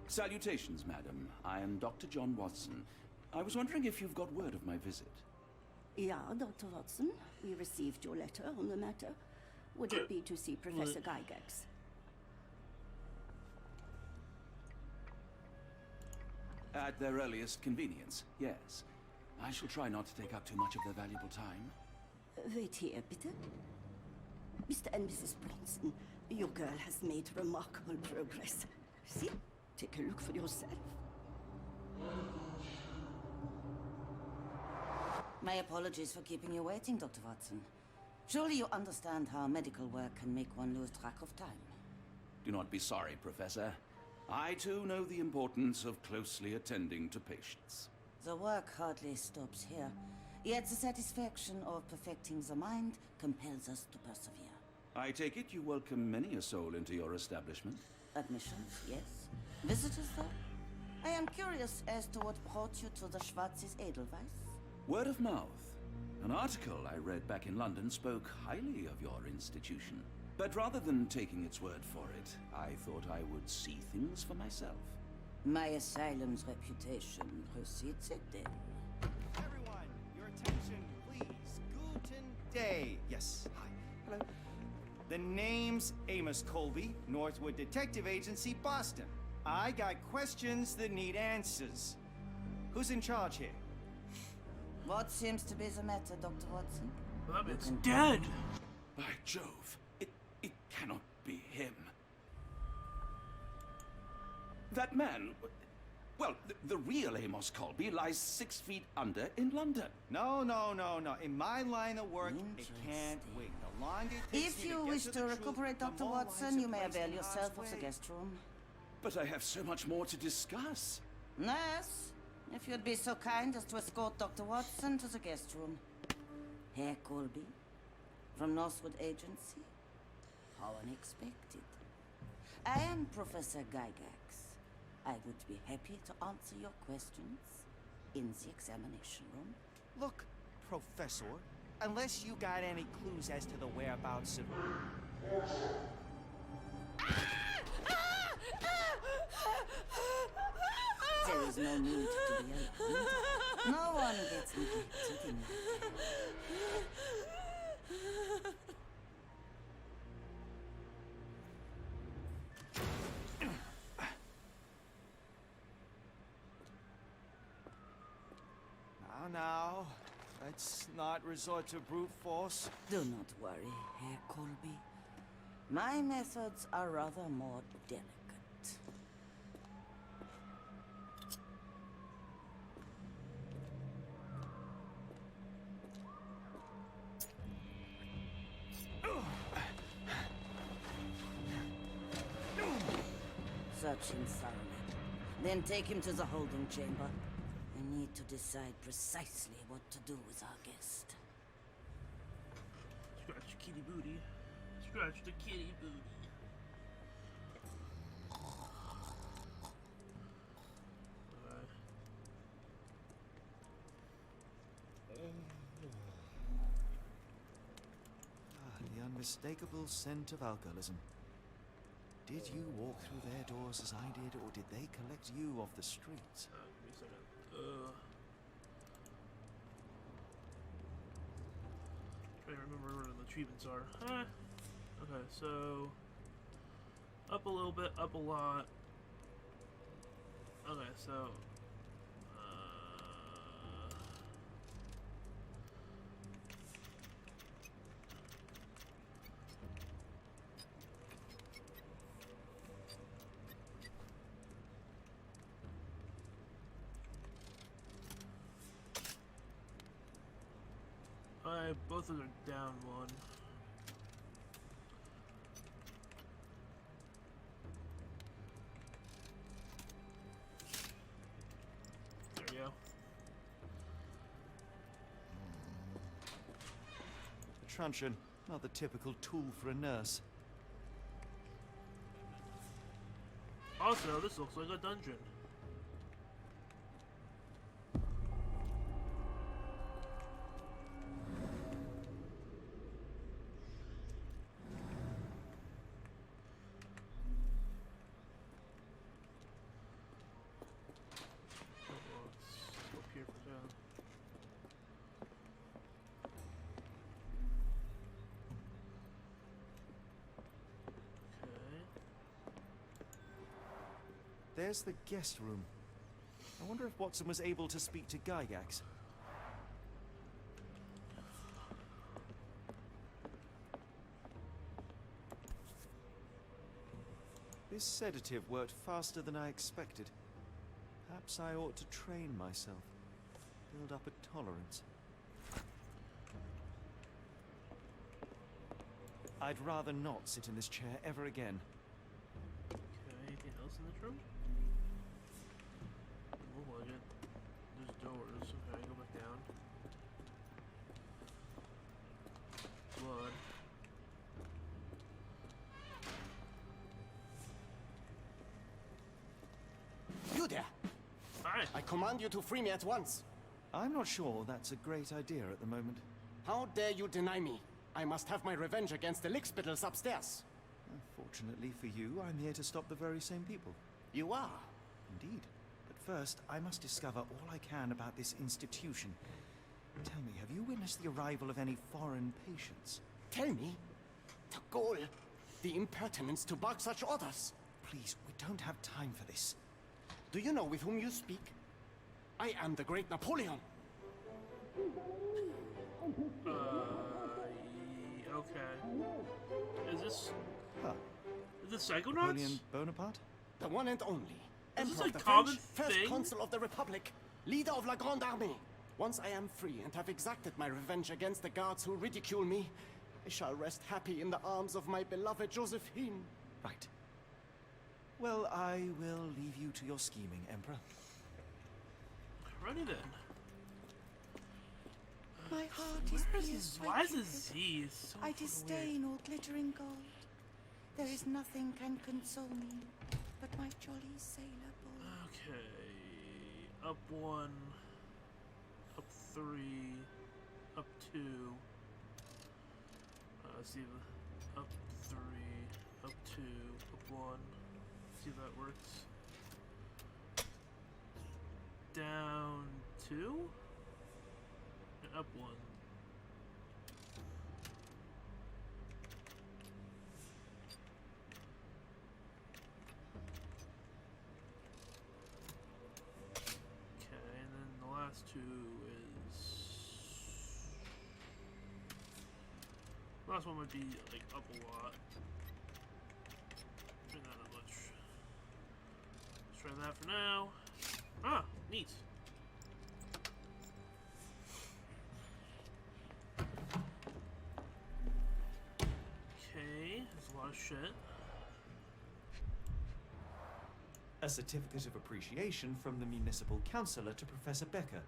Salutations, madam. I am Dr. John Watson. I was wondering if you've got word of my visit. Yeah, Dr. Watson. We received your letter on the matter. Would it be to see Professor Gygax? At their earliest convenience, yes. I shall try not to take up too much of their valuable time. Wait here, bitte. Mr. and Mrs. Bronson, your girl has made remarkable progress. See? Take a look for yourself. My apologies for keeping you waiting, Dr. Watson. Surely you understand how medical work can make one lose track of time. Do not be sorry, Professor. I too know the importance of closely attending to patients. The work hardly stops here, yet the satisfaction of perfecting the mind compels us to persevere. I take it you welcome many a soul into your establishment? Admissions, yes. Visitors, though? I am curious as to what brought you to the Schwarzes Edelweiss. Word of mouth. An article I read back in London spoke highly of your institution. But rather than taking its word for it, I thought I would see things for myself. My asylum's reputation precedes it, then. Everyone, your attention, please. Guten Day. Yes, hi. Hello. The name's Amos Colby, Northwood Detective Agency, Boston. I got questions that need answers. Who's in charge here? What seems to be the matter, Dr. Watson? It's dead! By Jove, it cannot be him. That man, well, the real Amos Colby lies 6 feet under in London. No. In my line of work, it can't wait. The longer it takes If me you to get wish to to the truth, recuperate, the Dr. more Watson, lives you are may placed avail in yourself harm's of the way. guest room. But I have so much more to discuss. Nurse, if you'd be so kind as to escort Dr. Watson to the guest room. Herr Colby, from Northwood Agency. How unexpected. I am Professor Gygax. I would be happy to answer your questions in the examination room. Look, Professor, unless you got any clues as to the whereabouts of... There is no need to be alarmed. No one gets neglected in that. Now, let's not resort to brute force. Do not worry, Herr Colby. My methods are rather more delicate. Search him thoroughly. Then take him to the holding chamber. I need to decide precisely what to do with our guest. Scratch the kitty booty. Scratch the kitty booty. The unmistakable scent of alcoholism. Did you walk through their doors as I did, or did they collect you off the streets? Give me a second. Trying to remember where the treatments are. Okay, so up a little bit, up a lot. Okay, so both of them are down one. There we go. A truncheon, not the typical tool for a nurse. Also, this looks like a dungeon. there's the guest room. I wonder if Watson was able to speak to Gygax. This sedative worked faster than I expected. Perhaps I ought to train myself. Build up a tolerance. I'd rather not sit in this chair ever again. Okay, anything else in this room? Look like it. There's doors. Okay, go back down. Blood. You there! Hi! I command you to free me at once. I'm not sure that's a great idea at the moment. How dare you deny me? I must have my revenge against the lickspittles upstairs. Fortunately for you, I'm here to stop the very same people. You are? Indeed. But first, I must discover all I can about this institution. Tell me, have you witnessed the arrival of any foreign patients? Tell me. The goal. The impertinence to bark such orders. Please, we don't have time for this. Do you know with whom you speak? I am the great Napoleon. Okay. Is this... Huh. Is this Psychonauts? Napoleon Bonaparte? The one and only. Is this Emperor a of the common French, thing? First Consul of the Republic, leader of La Grande Armée. Once I am free and have exacted my revenge against the guards who ridicule me, I shall rest happy in the arms of my beloved Josephine. Right. Well, I will leave you to your scheming, Emperor. Ready then. My heart is Where is pierced his... by Why is Cupid. his Z so I fucking disdain all glittering gold. There is nothing can console me but my jolly sailor boy. weird. Okay. Up 1. Up 3. Up 2. Let's see. Up 3. Up 2. Up 1. See if that works. Down 2. And up 1. Okay, and then the last 2 is... Last one would be like up a lot. Maybe not that much. Let's try that for now. Ah, neat. Okay, that's a lot of shit. A certificate of appreciation from the municipal councillor to Professor Becker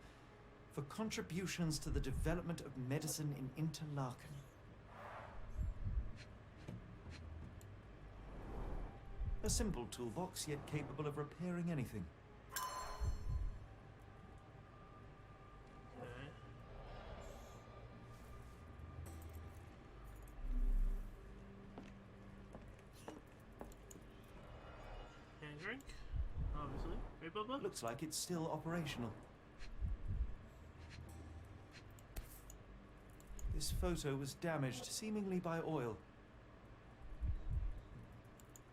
for contributions to the development of medicine in Interlaken. A simple toolbox, yet capable of repairing anything. Okay. Hand drink, obviously. Right, Bubba? Looks like it's still operational. This photo was damaged, seemingly by oil.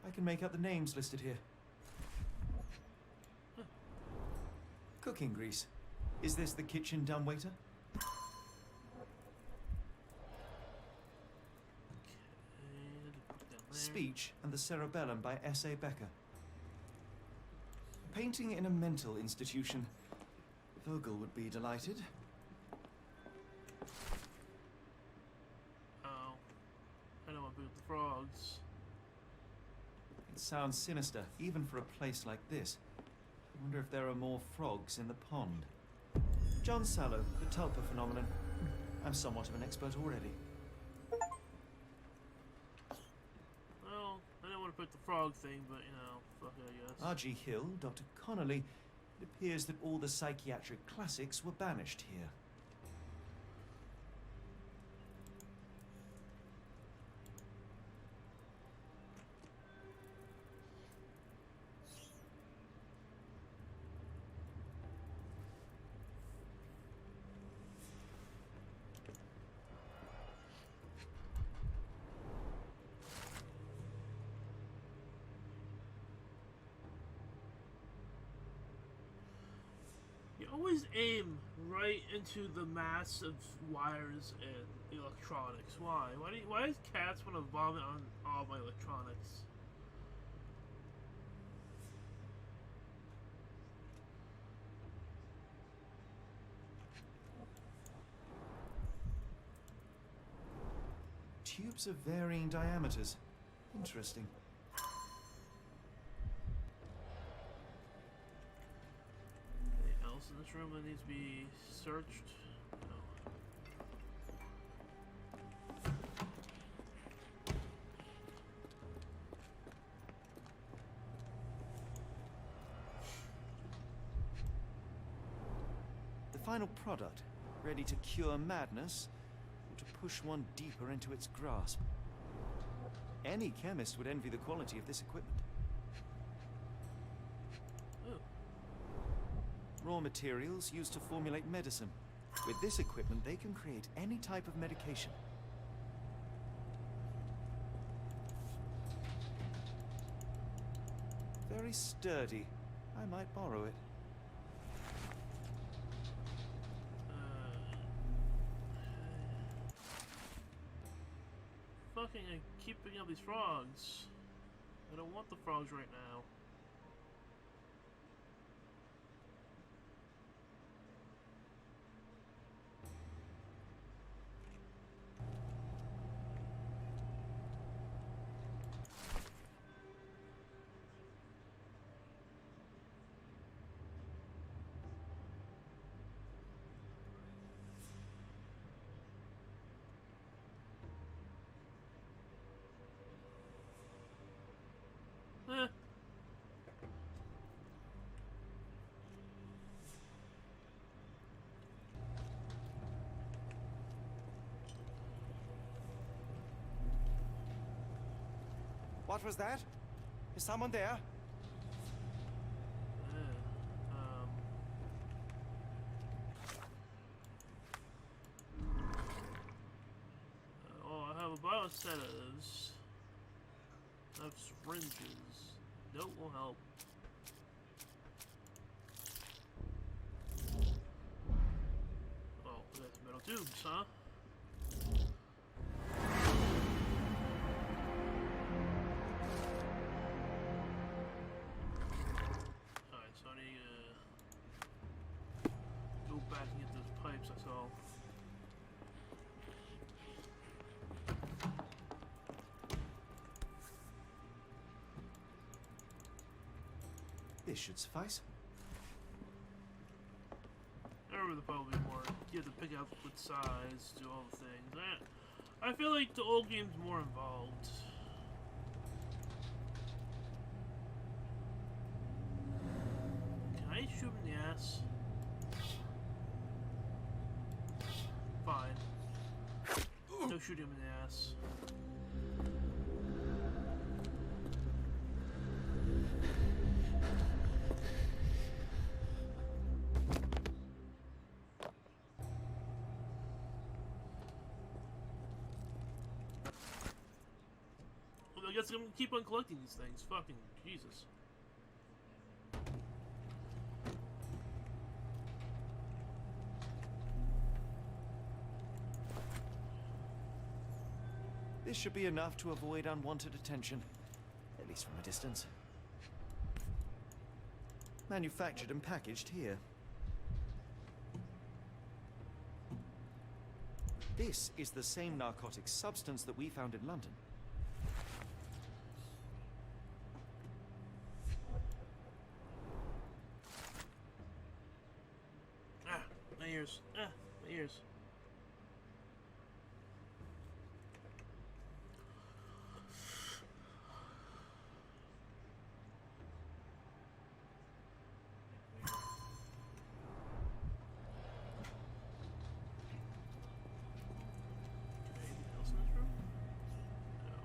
I can make out the names listed here. Cooking grease. Is this the kitchen dumbwaiter? Okay, put it down there. Speech and the Cerebellum by S.A. Becker. Painting in a mental institution. Vogel would be delighted. Oh. I don't want to boot the frogs. It sounds sinister, even for a place like this. I wonder if there are more frogs in the pond. John Sallow, the tulpa phenomenon. I'm somewhat of an expert already. Well, I don't want to put the frog thing, but you know, fuck it, I guess. R.G. Hill, Dr. Connolly. It appears that all the psychiatric classics were banished here. always aim right into the mass of wires and electronics. Why? Why does cats want to vomit on all my electronics? Tubes of varying diameters. Interesting. Anything else in this room that needs to be searched? No. The final product, ready to cure madness, or to push one deeper into its grasp. Any chemist would envy the quality of this equipment. Ooh. Raw materials used to formulate medicine. With this equipment, they can create any type of medication. Very sturdy. I might borrow it. Fucking, I keep picking up these frogs. I don't want the frogs right now. Eh. What was that? Is someone there? Oh, I have a bottle of sedatives. I have syringes. Note will help. Oh, that's metal tubes, huh? Alright, so I need to go back and get those pipes I saw. This should suffice. There would probably be more. You have to pick up what size, do all the things. I feel like the old game's more involved. Can I shoot him in the ass? Fine. Don't shoot him in the ass. I guess I'm gonna keep on collecting these things. Fucking Jesus. This should be enough to avoid unwanted attention, at least from a distance. Manufactured and packaged here. This is the same narcotic substance that we found in London. Ah, my ears. Ah, my ears. Anything else in this room? No.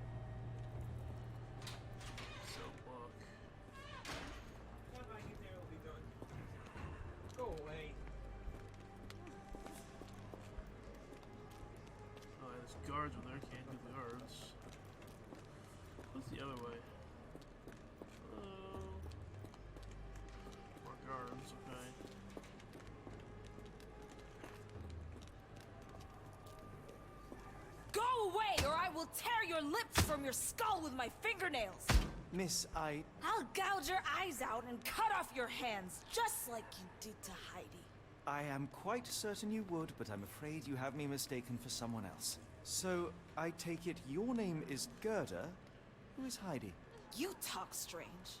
So look. What I can do will be done. Go away. Oh, there's guards over there. Can't do the guards. What's the other way? Hello. More guards. Okay. Go away, or I will tear your lips from your skull with my fingernails! Miss, I'll gouge your eyes out and cut off your hands, just like you did to Heidi. I am quite certain you would, but I'm afraid you have me mistaken for someone else. So, I take it your name is Gerda? Who is Heidi? You talk strange.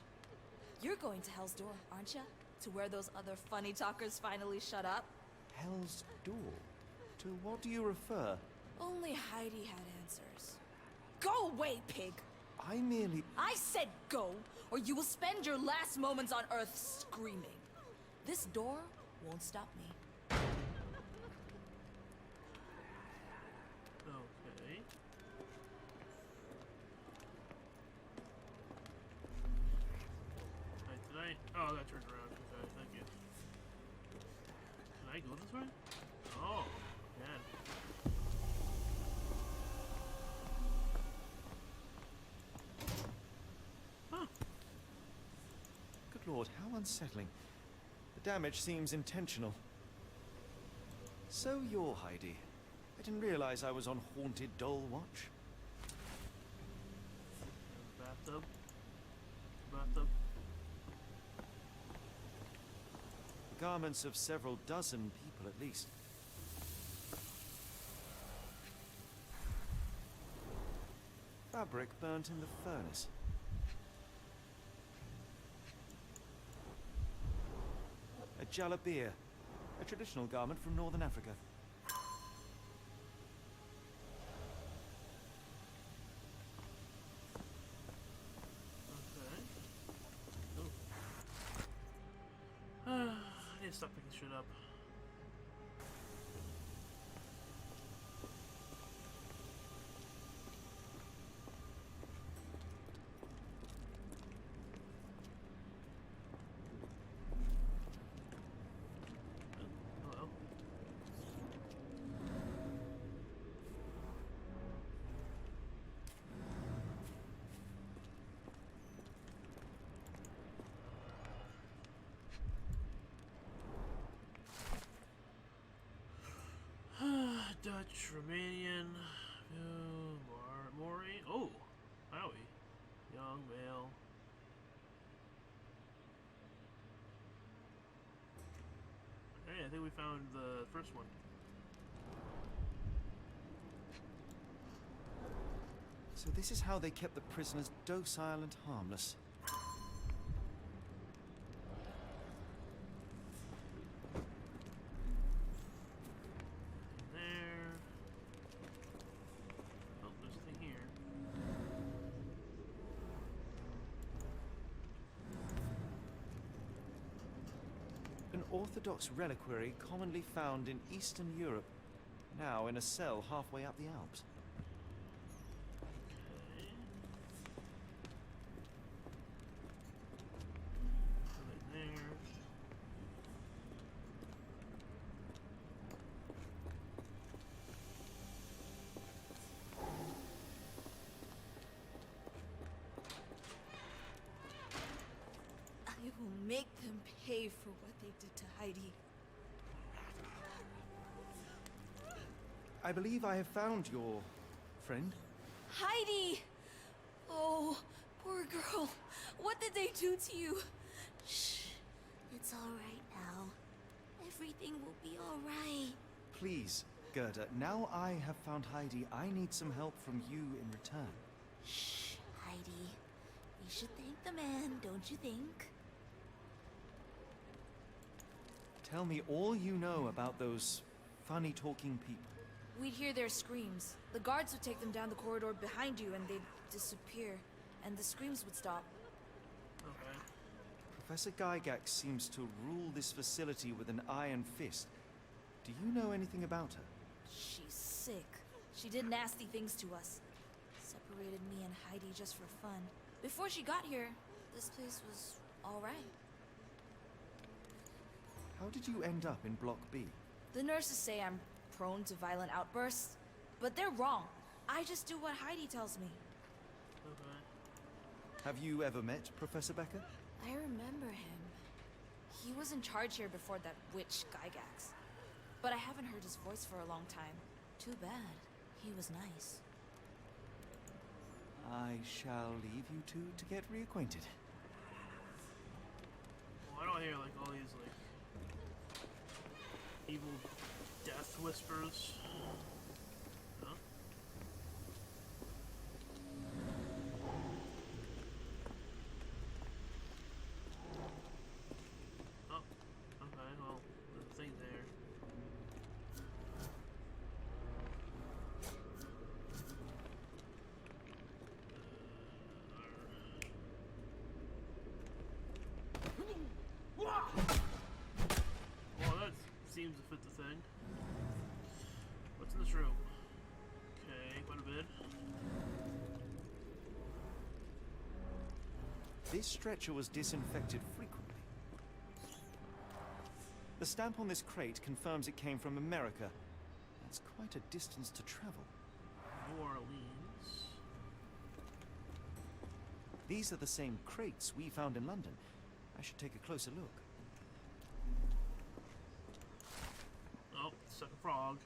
You're going to Hell's Door, aren't you? To where those other funny talkers finally shut up? Hell's Door? To what do you refer? Only Heidi had answers. Go away, pig! I merely... I said go, or you will spend your last moments on Earth screaming. This door won't stop me. Okay. Wait, did I? Oh, that turned around. Okay, thank you. Can I go this way? Oh, man. Huh. Good lord, how unsettling. The damage seems intentional. So you're Heidi. I didn't realize I was on Haunted Doll Watch. Bathtub. Bathtub. The garments of several dozen people at least. Fabric burnt in the furnace. A jalabia, a traditional garment from northern Africa. Okay. Oh. I need to stop picking shit up. Hello. Dutch, Romanian, Maury. Oh, Howie. Young male. Hey, I think we found the first one. So this is how they kept the prisoners docile and harmless. There. Oh, there's a thing here. An orthodox reliquary commonly found in Eastern Europe, now in a cell halfway up the Alps. Okay. Right there. I will make them pay for what they did to Heidi. I believe I have found your friend. Heidi! Oh, poor girl. What did they do to you? Shh. It's all right now. Everything will be all right. Please, Gerda, now I have found Heidi, I need some help from you in return. Shh, Heidi. We should thank the man, don't you think? Tell me all you know about those funny talking people. We'd hear their screams. The guards would take them down the corridor behind you and they'd disappear. And the screams would stop. Okay. Professor Gygax seems to rule this facility with an iron fist. Do you know anything about her? She's sick. She did nasty things to us. Separated me and Heidi just for fun. Before she got here, this place was all right. How did you end up in Block B? The nurses say I'm prone to violent outbursts, but they're wrong. I just do what Heidi tells me. Okay. Have you ever met Professor Becker? I remember him. He was in charge here before that witch Gygax. But I haven't heard his voice for a long time. Too bad. He was nice. I shall leave you two to get reacquainted. Well, I don't hear like all these like evil death whispers. Huh? Oh, okay, well, there's a thing there. Well, that seems to fit the thing. What's in this room? Okay, quite a bit. This stretcher was disinfected frequently. The stamp on this crate confirms it came from America. That's quite a distance to travel. New Orleans. These are the same crates we found in London. I should take a closer look. Oh, stuck a frog.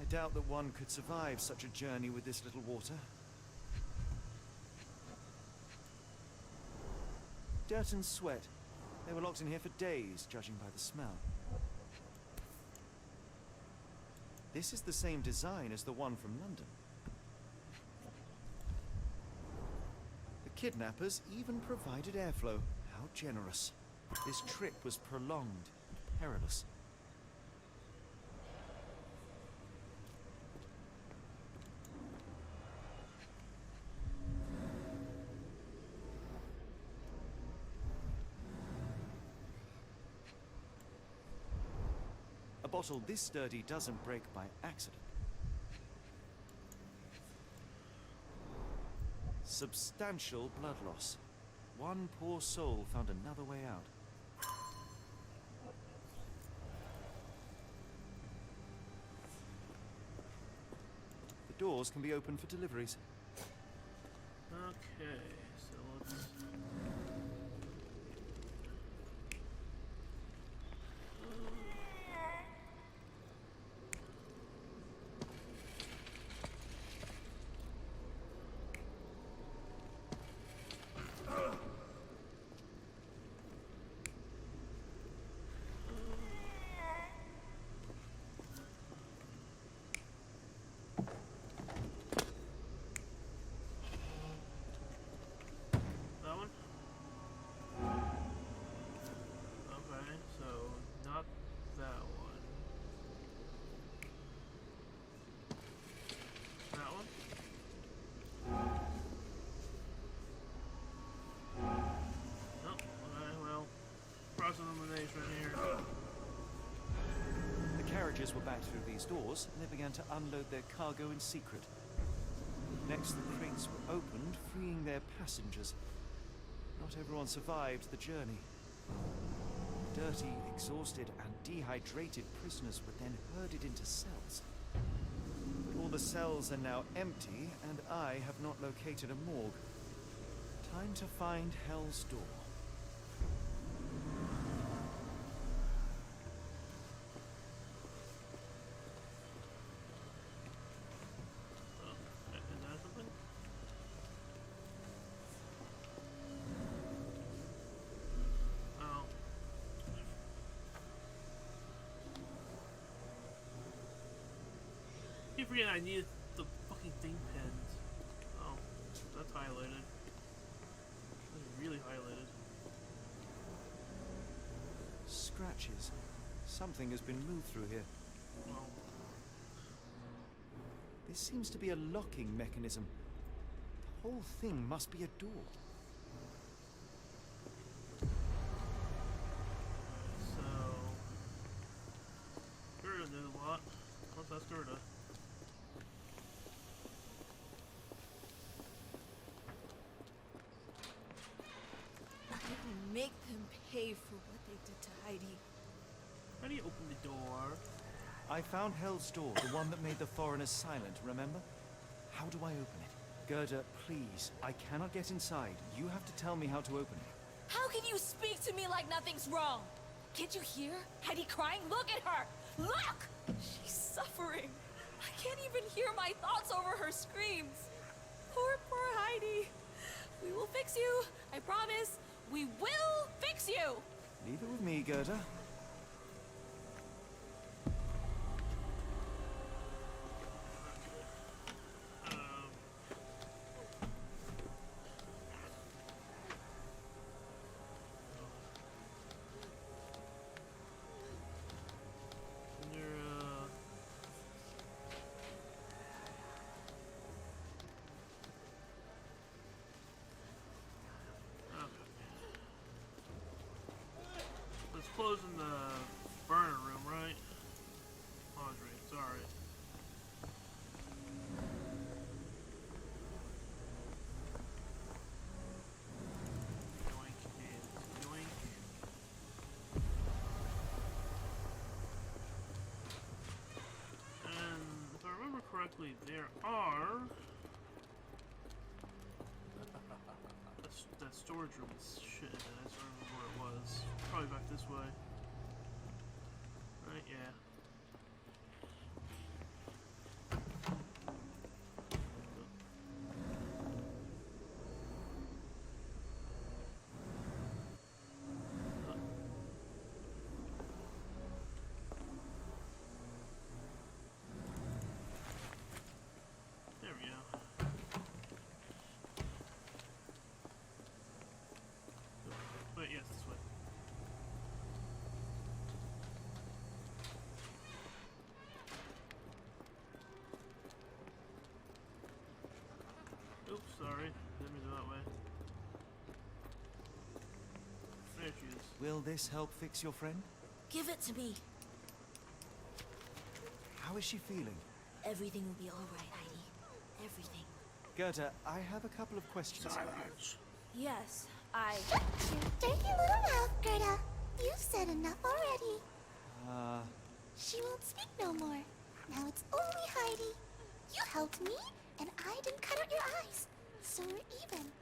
I doubt that one could survive such a journey with this little water. Dirt and sweat. They were locked in here for days, judging by the smell. This is the same design as the one from London. The kidnappers even provided airflow. How generous. This trip was prolonged, perilous. A bottle this sturdy doesn't break by accident. Substantial blood loss. One poor soul found another way out. The doors can be opened for deliveries. Okay, so let's... That one? Okay, so not that one. That one? Nope. Okay, well, process elimination here. The carriages were backed through these doors, and they began to unload their cargo in secret. Next, the crates were opened, freeing their passengers. Not everyone survived the journey. Dirty, exhausted, and dehydrated prisoners were then herded into cells. But all the cells are now empty, and I have not located a morgue. Time to find Hell's Door. Oh, is that something? Oh. Keep forgetting I needed the fucking thing pinned. Oh, that's highlighted. That's really highlighted. Scratches. Something has been moved through here. Well, This seems to be a locking mechanism. The whole thing must be a door. so... Gerda did a lot. What's that Gerda? I can make them pay for what they did to Heidi. How do you open the door? I found Hell's Door, the one that made the foreigners silent, remember? How do I open it? Gerda, please. I cannot get inside. You have to tell me how to open it. How can you speak to me like nothing's wrong? Can't you hear Heidi crying? Look at her! Look! She's suffering. I can't even hear my thoughts over her screams. Poor Heidi. We will fix you. I promise. We will fix you! Leave it with me, Gerda. Closing the burner room, right? Laundry, it's alright. Yoink and yoink. And if I remember correctly, there are that storage room is shit. I just don't remember where it was. Probably back this way. Right, yeah. There we go. Wait, yes, this way. Oops, sorry. Didn't mean to go that way. There she is. Will this help fix your friend? Give it to me. How is she feeling? Everything will be alright, Heidi. Everything. Gerda, I have a couple of questions. Silence. Yes, I... Your dirty little mouth, Gerda. You've said enough already. She won't speak no more. Now it's only Heidi. You helped me, and I didn't cut out your eyes. So we're even.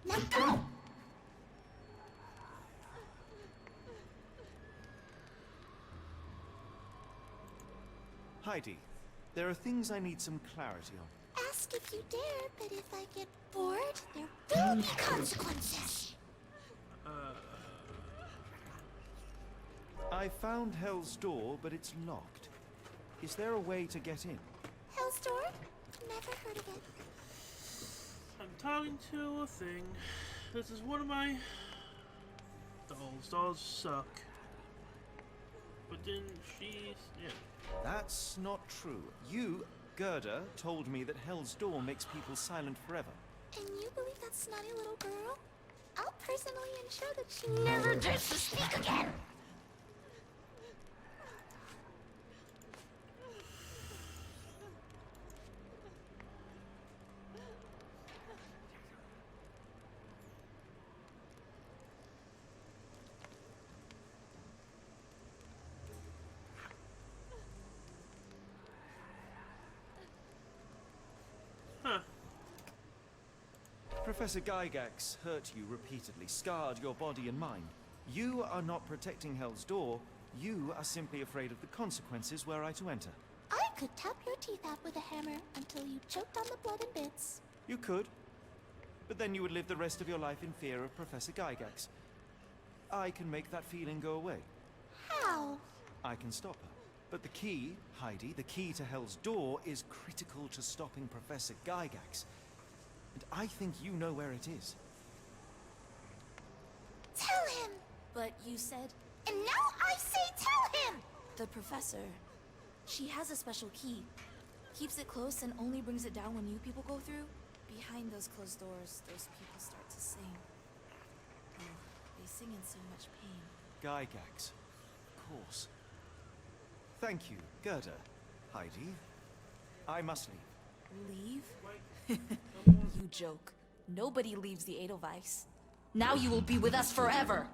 Now go! Heidi, there are things I need some clarity on. Ask if you dare, but if I get bored, there will be consequences. I found Hell's Door, but it's locked. Is there a way to get in? Hell's Door? Never heard of it. I'm talking to a thing. This is one of my dolls. Dolls suck. But then she's... yeah. That's not true. You, Gerda, told me that Hell's Door makes people silent forever. And you believe that snotty little girl? I'll personally ensure that she never dares to speak again! Huh. Professor Gygax hurt you repeatedly, scarred your body and mind. You are not protecting Hell's Door. You are simply afraid of the consequences were I to enter. I could tap your teeth out with a hammer until you choked on the blood in bits. You could. But then you would live the rest of your life in fear of Professor Gygax. I can make that feeling go away. How? I can stop her. But the key, Heidi, the key to Hell's Door is critical to stopping Professor Gygax. And I think you know where it is. Tell him! But you said... And now I say tell him! The professor... She has a special key. Keeps it close and only brings it down when you people go through. Behind those closed doors, those people start to sing. Oh, they sing in so much pain. Gygax. Of course. Thank you, Gerda. Heidi. I must leave. Leave? You joke. Nobody leaves the Edelweiss. Now you will be with us forever!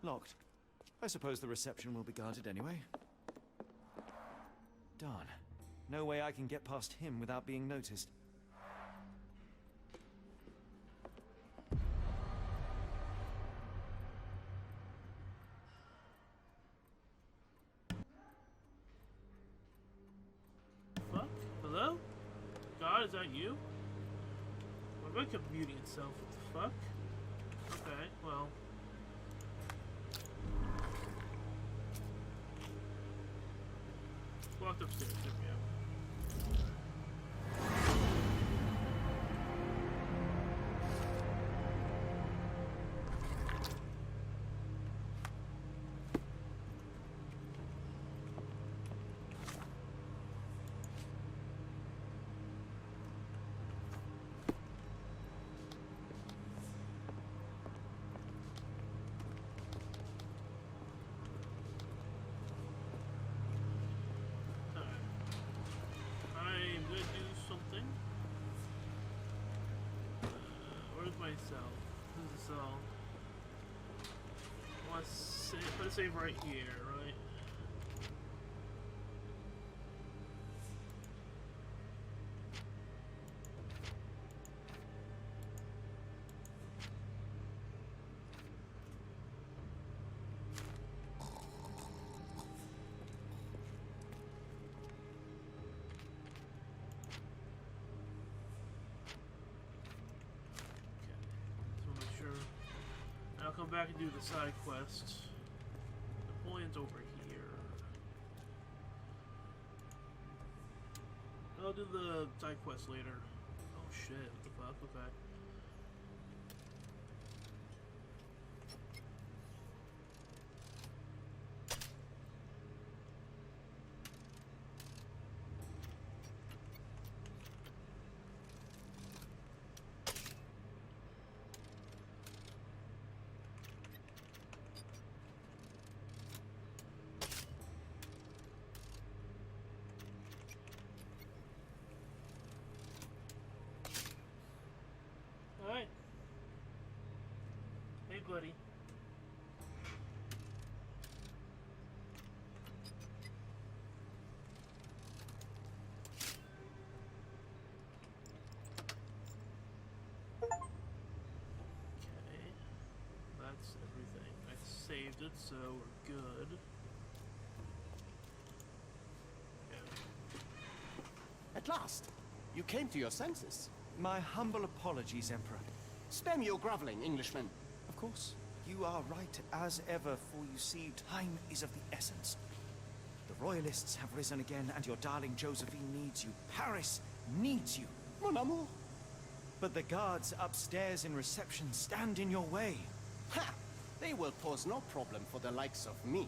Locked. I suppose the reception will be guarded anyway. Darn. No way I can get past him without being noticed. Fuck? Hello? God, is that you? My bed kept muting itself. What the fuck? Okay, well. Walked upstairs, there we go. Myself. This is all. I want to save, put a save right here, right? I'll come back and do the side quest. Napoleon's over here. I'll do the side quest later. Oh shit, what the fuck? Okay. Alright. Hey, buddy. Okay. That's everything. I saved it, so we're good. At last, you came to your senses. My humble apologies, Emperor. Spare your groveling, Englishman. Of course, you are right as ever, for you see, time is of the essence. The Royalists have risen again, and your darling Josephine needs you. Paris needs you. Mon amour. But the guards upstairs in reception stand in your way. Ha! They will pose no problem for the likes of me.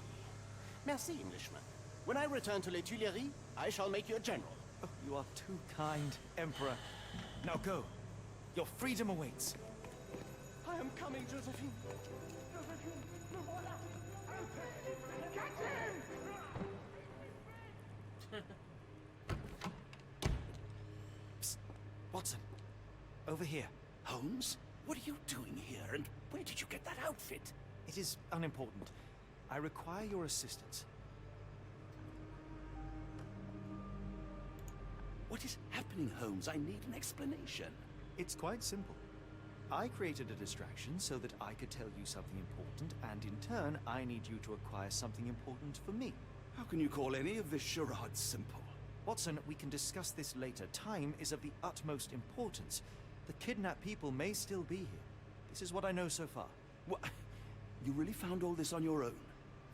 Merci, Englishman. When I return to Les Tuileries, I shall make you a general. Oh, you are too kind, Emperor. Now go. Your freedom awaits. I am coming, Josephine. Josephine, le voilà. Catch him! Psst. Watson. Over here. Holmes? What are you doing here, and where did you get that outfit? It is unimportant. I require your assistance. What is happening, Holmes? I need an explanation. It's quite simple. I created a distraction so that I could tell you something important, and in turn, I need you to acquire something important for me. How can you call any of this charade simple? Watson, we can discuss this later. Time is of the utmost importance. The kidnapped people may still be here. This is what I know so far. What? You really found all this on your own?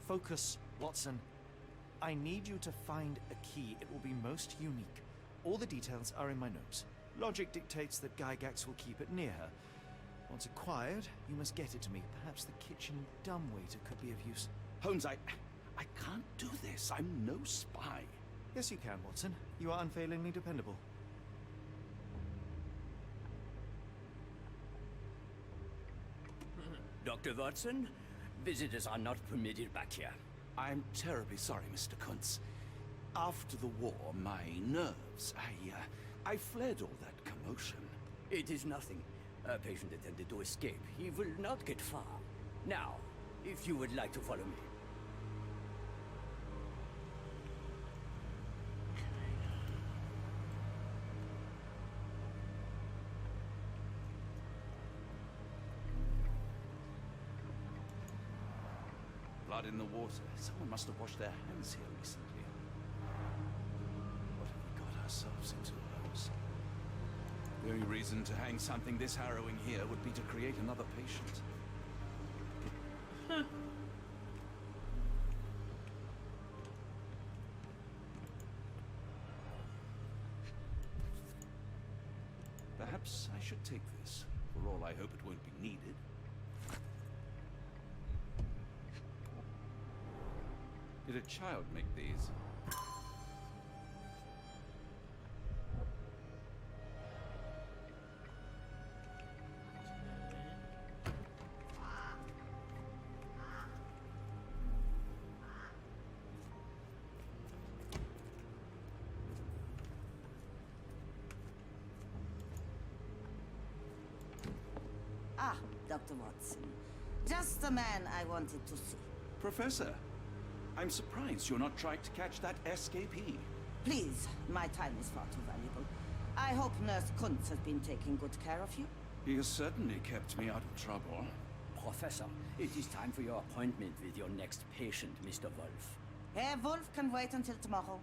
Focus, Watson. I need you to find a key. It will be most unique. All the details are in my notes. Logic dictates that Gygax will keep it near her. Once acquired, you must get it to me. Perhaps the kitchen dumbwaiter could be of use. Holmes, I can't do this. I'm no spy. Yes, you can, Watson. You are unfailingly dependable. Dr. Watson, visitors are not permitted back here. I'm terribly sorry, Mr. Kuntz. After the war, my nerves, I fled all that commotion. It is nothing. A patient attempted to escape. He will not get far. Now, if you would like to follow me. Blood in the water. Someone must have washed their hands here recently. What have we got ourselves into, Holmes? The only reason to hang something this harrowing here would be to create another patient. Perhaps I should take this. For all I hope it won't be needed. Did a child make these? Ah, Dr. Watson. Just the man I wanted to see. Professor, I'm surprised you're not trying to catch that escapee. Please, my time is far too valuable. I hope Nurse Kuntz has been taking good care of you. He has certainly kept me out of trouble. Professor, it is time for your appointment with your next patient, Mr. Wolf. Herr Wolf can wait until tomorrow.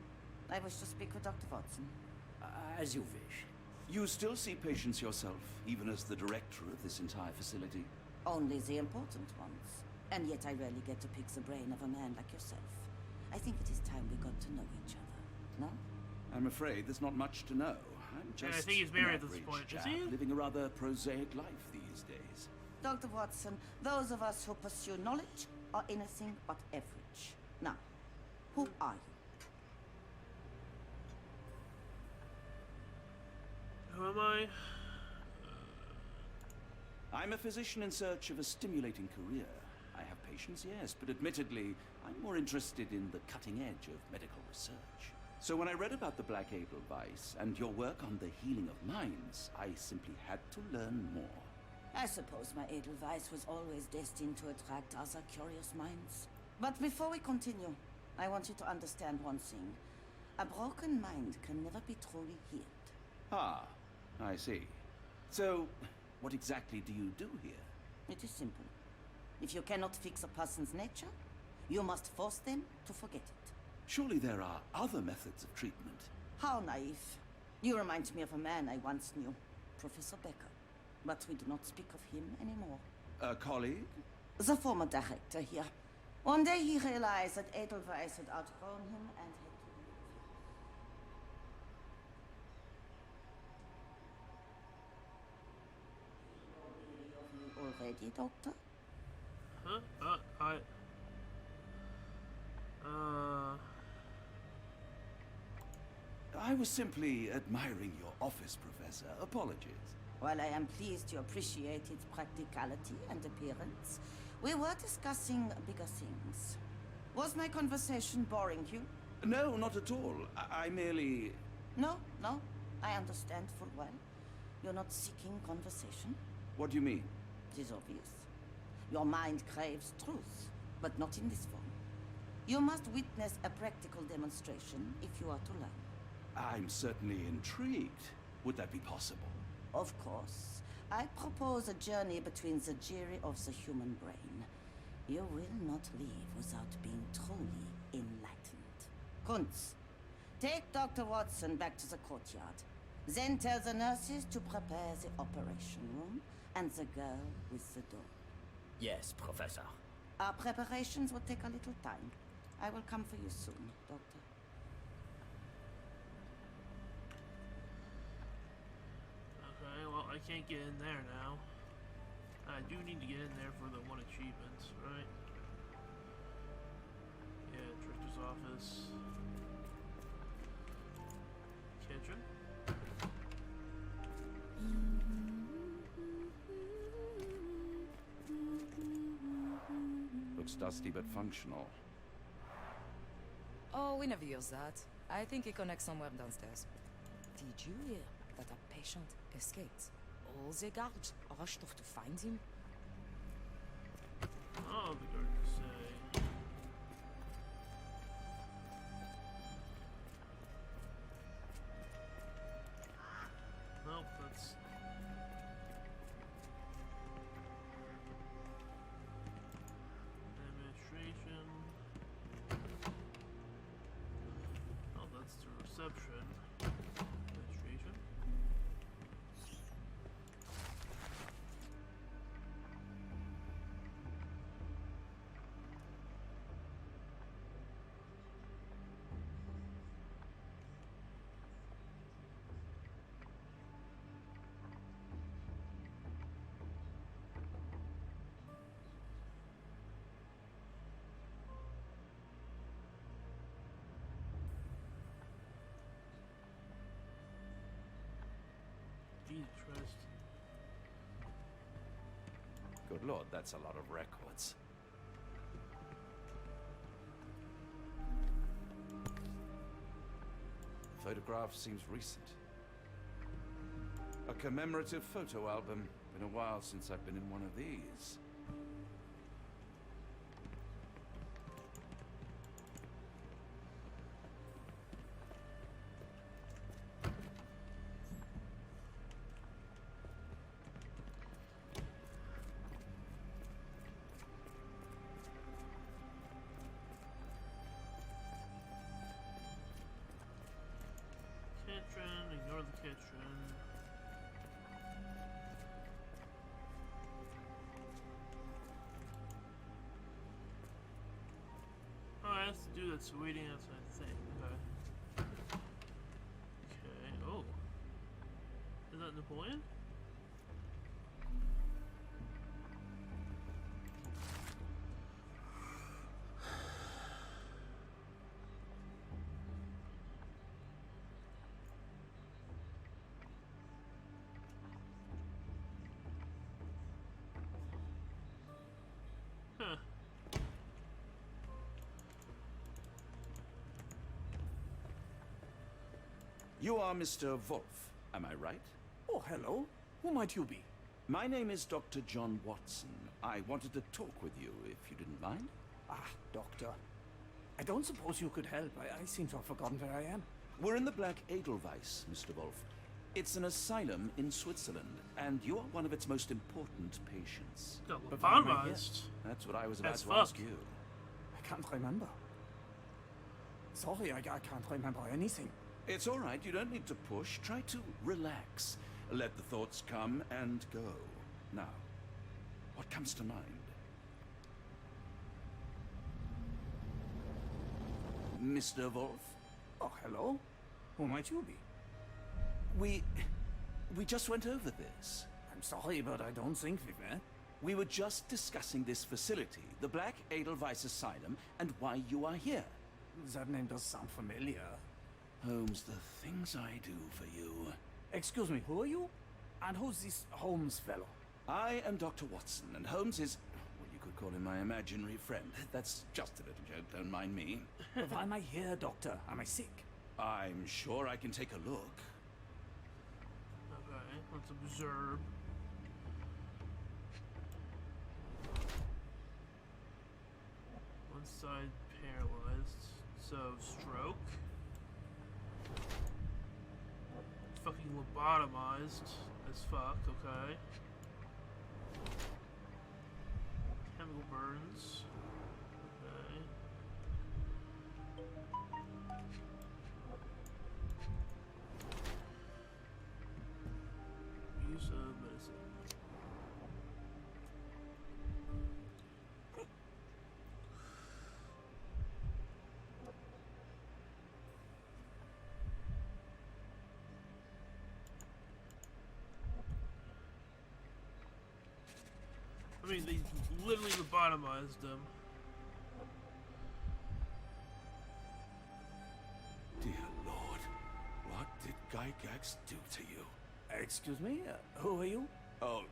I wish to speak with Dr. Watson. As you wish. You still see patients yourself, even as the director of this entire facility? Only the important ones. And yet I rarely get to pick the brain of a man like yourself. I think it is time we got to know each other, no? I'm afraid there's not much to know. I'm just I think he's married an at this average point, is chap he? living a rather prosaic life these days. Dr. Watson, those of us who pursue knowledge are anything but average. Now, who are you? Who am I? I'm a physician in search of a stimulating career. I have patients, yes, but admittedly, I'm more interested in the cutting edge of medical research. So when I read about the Black Edelweiss and your work on the healing of minds, I simply had to learn more. I suppose my Edelweiss was always destined to attract other curious minds. But before we continue, I want you to understand one thing. A broken mind can never be truly healed. Ah, I see. So, what exactly do you do here? It is simple. If you cannot fix a person's nature, you must force them to forget it. Surely there are other methods of treatment. How naive. You remind me of a man I once knew, Professor Becker. But we do not speak of him anymore. A colleague? The former director here. One day he realized that Edelweiss had outgrown him and had to leave him. Already, Doctor? Huh? I was simply admiring your office, Professor. Apologies. While I am pleased you appreciate its practicality and appearance, we were discussing bigger things. Was my conversation boring you? No, not at all. I merely... No, I understand full well. You're not seeking conversation. What do you mean? It is obvious. Your mind craves truth, but not in this form. You must witness a practical demonstration if you are to learn. I'm certainly intrigued. Would that be possible? Of course. I propose a journey between the jury of the human brain. You will not leave without being truly enlightened. Kuntz, take Dr. Watson back to the courtyard. Then tell the nurses to prepare the operation room and the girl with the doll. Yes, Professor. Our preparations will take a little time. I will come for you soon, Doctor. Okay, well, I can't get in there now. I do need to get in there for the one achievements, right? Yeah, Director's office. Kitchen. Looks dusty but functional. Oh, we never use that. I think it connects somewhere downstairs. Did you hear that a patient escaped? All the guards rushed off to find him. Oh, the guards. Good lord, that's a lot of records. The photograph seems recent. A commemorative photo album. Been a while since I've been in one of these. Kitchen, ignore the kitchen. Oh, I have to do that, so waiting outside the thing. Okay. Okay, oh. Is that Napoleon? Huh. You are Mr. Wolf, am I right? Oh, hello. Who might you be? My name is Dr. John Watson. I wanted to talk with you, if you didn't mind. Ah, doctor. I don't suppose you could help. I seem to have forgotten where I am. We're in the Black Edelweiss, Mr. Wolf. It's an asylum in Switzerland, and you are one of its most important patients. Got But why am I lobotomized. That's what I was about As to fuck. ask you. I can't remember. Sorry, I can't remember anything. It's all right, you don't need to push. Try to relax. Let the thoughts come and go. Now, what comes to mind? Mr. Wolf? Oh, hello. Who might you be? We just went over this. I'm sorry, but I don't think we've met. We were just discussing this facility, the Black Edelweiss Asylum, and why you are here. That name does sound familiar. Holmes, the things I do for you. Excuse me, who are you? And who's this Holmes fellow? I am Dr. Watson, and Holmes is, well, you could call him my imaginary friend. That's just a little joke, don't mind me. But why am I here, doctor? Am I sick? I'm sure I can take a look. Okay, let's observe. One side paralyzed, so stroke. Fucking lobotomized as fuck, okay. Chemical burns. Okay. Use of medicine. I mean, they literally lobotomized him. Dear Lord, what did Gygax do to you? Excuse me? Who are you? Oh,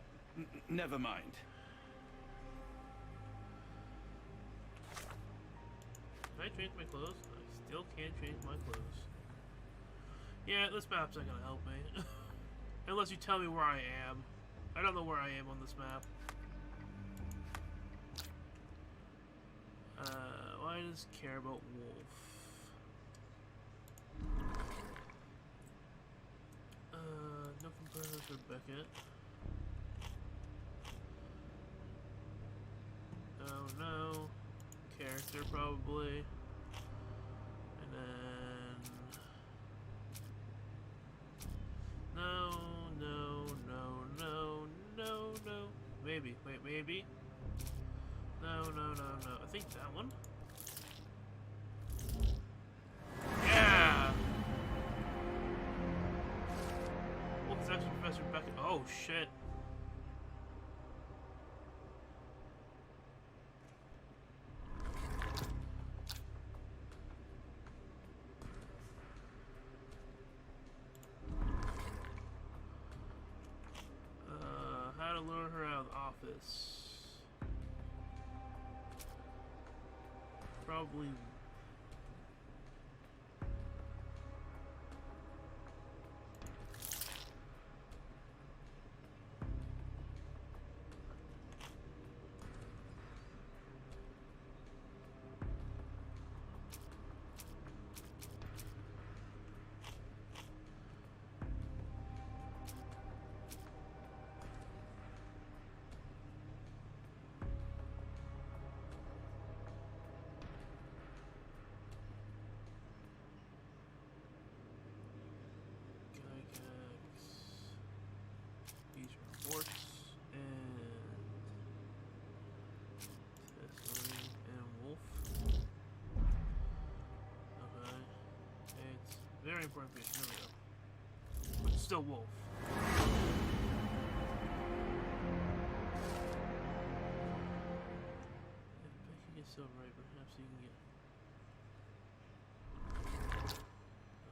never mind. Can I change my clothes? I still can't change my clothes. Yeah, this map's not gonna help me. Unless you tell me where I am. I don't know where I am on this map. Why does it care about Wolf? No complaints for Beckett. Oh no. Character probably. And then... No. Maybe. Wait, maybe? No. I think that one? Yeah! Oh, it's actually Professor Beckett. Oh, shit. How to lure her out of the office. Probably. Reports and Cecily and Wolf. Okay. It's very important piece. There we go. But still Wolf. If Becky gets so right, perhaps you can get.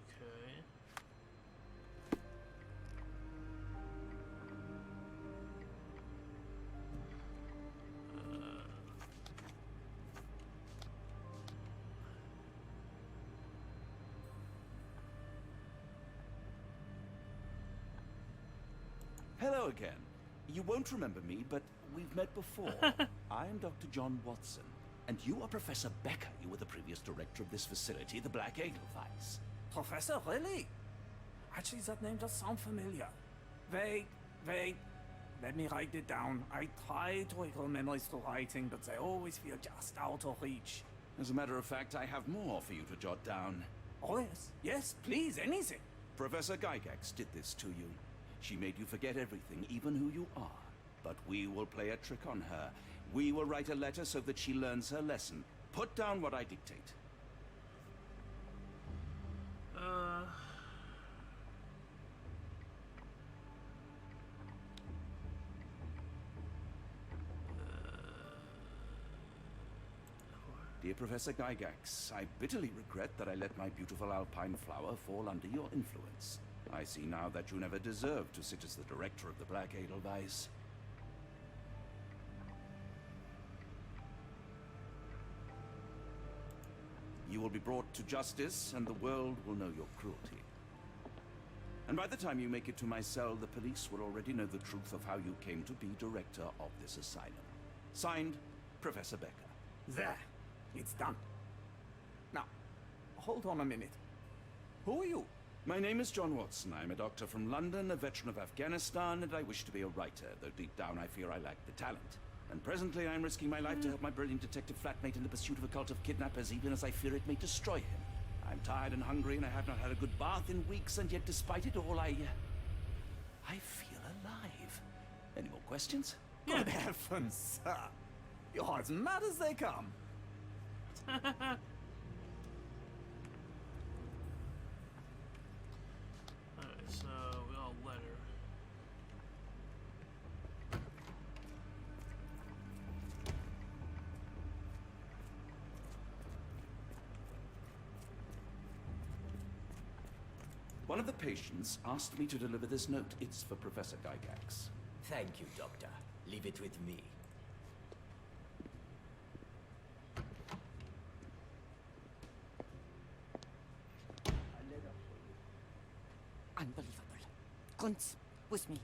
Okay. Hello again. You won't remember me, but we've met before. I'm Dr. John Watson, and you are Professor Becker. You were the previous director of this facility, the Black Edelweiss. Professor, really? Actually, that name does sound familiar. Wait. Let me write it down. I try to recall memories through writing, but they always feel just out of reach. As a matter of fact, I have more for you to jot down. Oh, yes. Yes, please, anything. Professor Gygax did this to you. She made you forget everything, even who you are. But we will play a trick on her. We will write a letter so that she learns her lesson. Put down what I dictate. Dear Professor Gygax, I bitterly regret that I let my beautiful alpine flower fall under your influence. I see now that you never deserved to sit as the director of the Black Edelweiss. You will be brought to justice, and the world will know your cruelty. And by the time you make it to my cell, the police will already know the truth of how you came to be director of this asylum. Signed, Professor Becker. There. It's done. Now, hold on a minute. Who are you? My name is John Watson. I'm a doctor from London, a veteran of Afghanistan, and I wish to be a writer, though deep down I fear I lack the talent. And presently I'm risking my life to help my brilliant detective flatmate in the pursuit of a cult of kidnappers, even as I fear it may destroy him. I'm tired and hungry, and I have not had a good bath in weeks, and yet despite it all, I feel alive. Any more questions? Good heavens, sir. You're as mad as they come. Alright, so we all letter. One of the patients asked me to deliver this note. It's for Professor Gygax. Thank you, Doctor. Leave it with me. Unbelievable. Kunz, with me.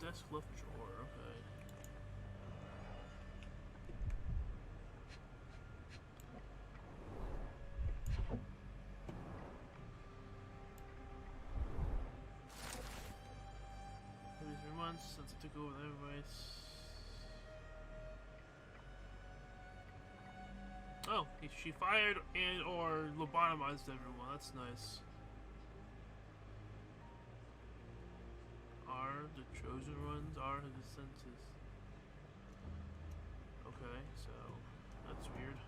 Desk left drawer, okay. Maybe 3 months since I took over the advice. Oh, she fired and or lobotomized everyone. That's nice. Are the chosen ones are the senses. Okay, so that's weird.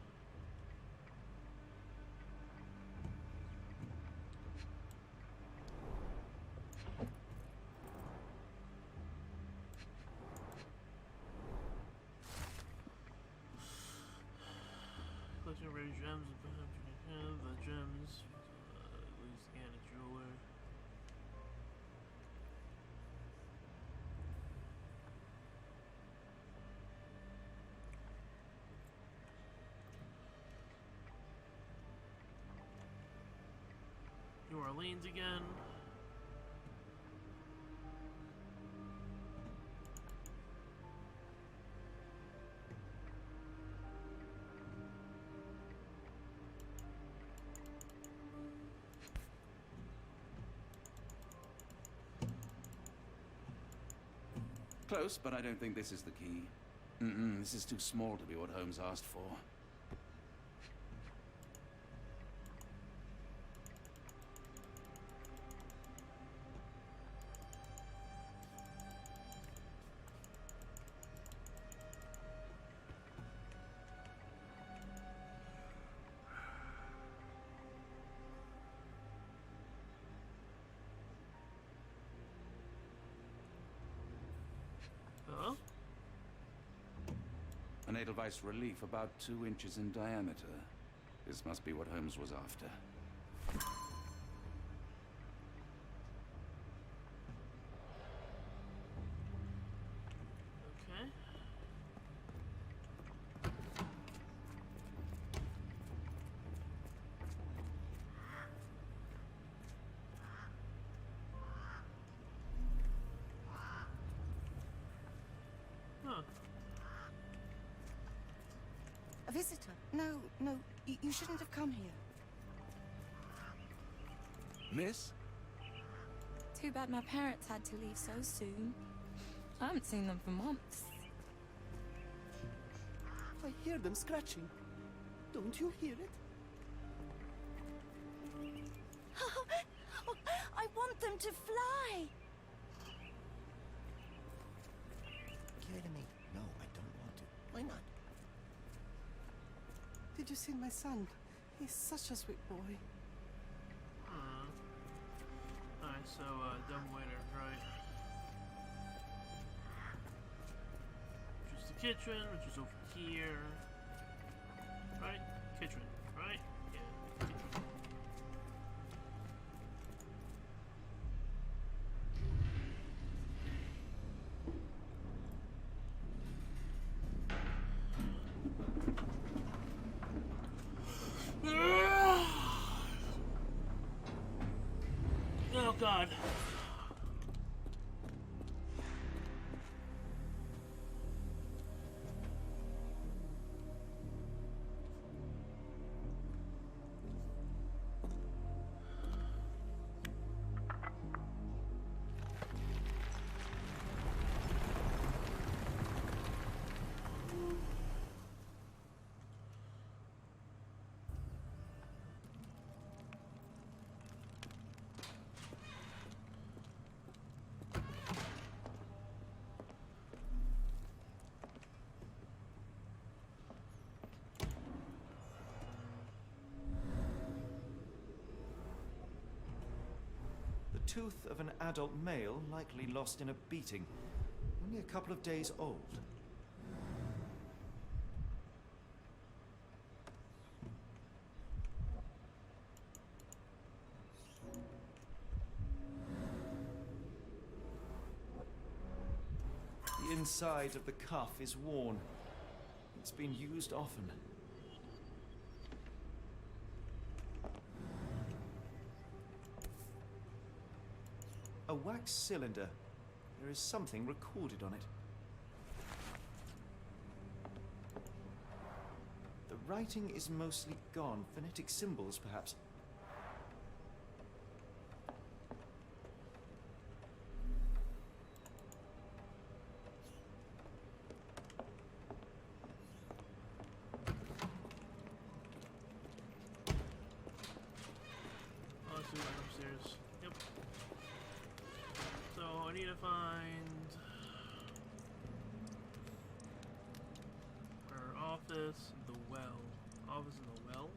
collection of rare gems. The gems. Louisiana jeweler. New Orleans again. Close, but I don't think this is the key. This is too small to be what Holmes asked for. Huh? An Edelweiss relief about 2 inches in diameter. This must be what Holmes was after. Okay. Huh. A visitor? No, no, you shouldn't have come here. Miss? Too bad my parents had to leave so soon. I haven't seen them for months. I hear them scratching. Don't you hear it? I want them to fly! Kidding me? No, I don't want to. Why not? Did you see my son? He's such a sweet boy. Alright, so, dumb waiters, right? Which is the kitchen, which is over here. Right? Kitchen, right? Yeah, kitchen. Oh God. Tooth of an adult male, likely lost in a beating. Only a couple of days old. The inside of the cuff is worn. It's been used often. A wax cylinder. There is something recorded on it. The writing is mostly gone. Phonetic symbols, perhaps. Oh, I see right upstairs. Yep. So I need to find her office, the well. Office in the well.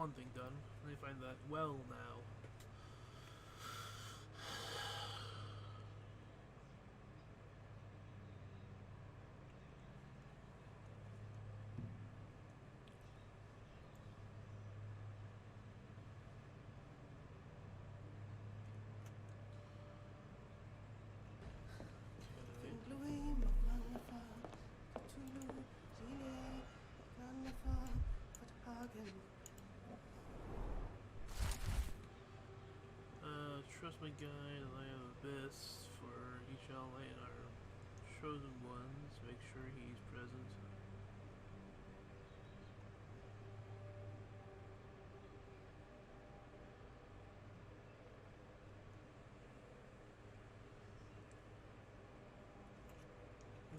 one thing done. Let me find that well now. Trust my guide, the light of abyss for he shall light our chosen ones. Make sure he's present.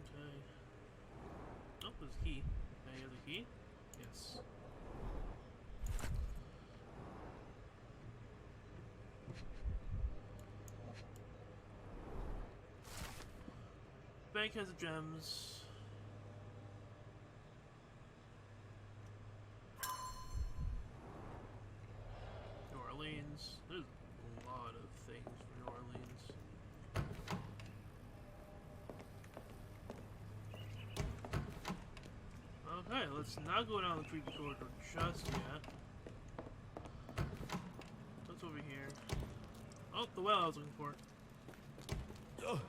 Okay. Oh, there's a key. Can I hear the key? Yes. Bank has the gems. New Orleans. There's a lot of things for New Orleans. Okay, let's not go down the creepy corridor just yet. What's over here? Oh, the well I was looking for. Oh,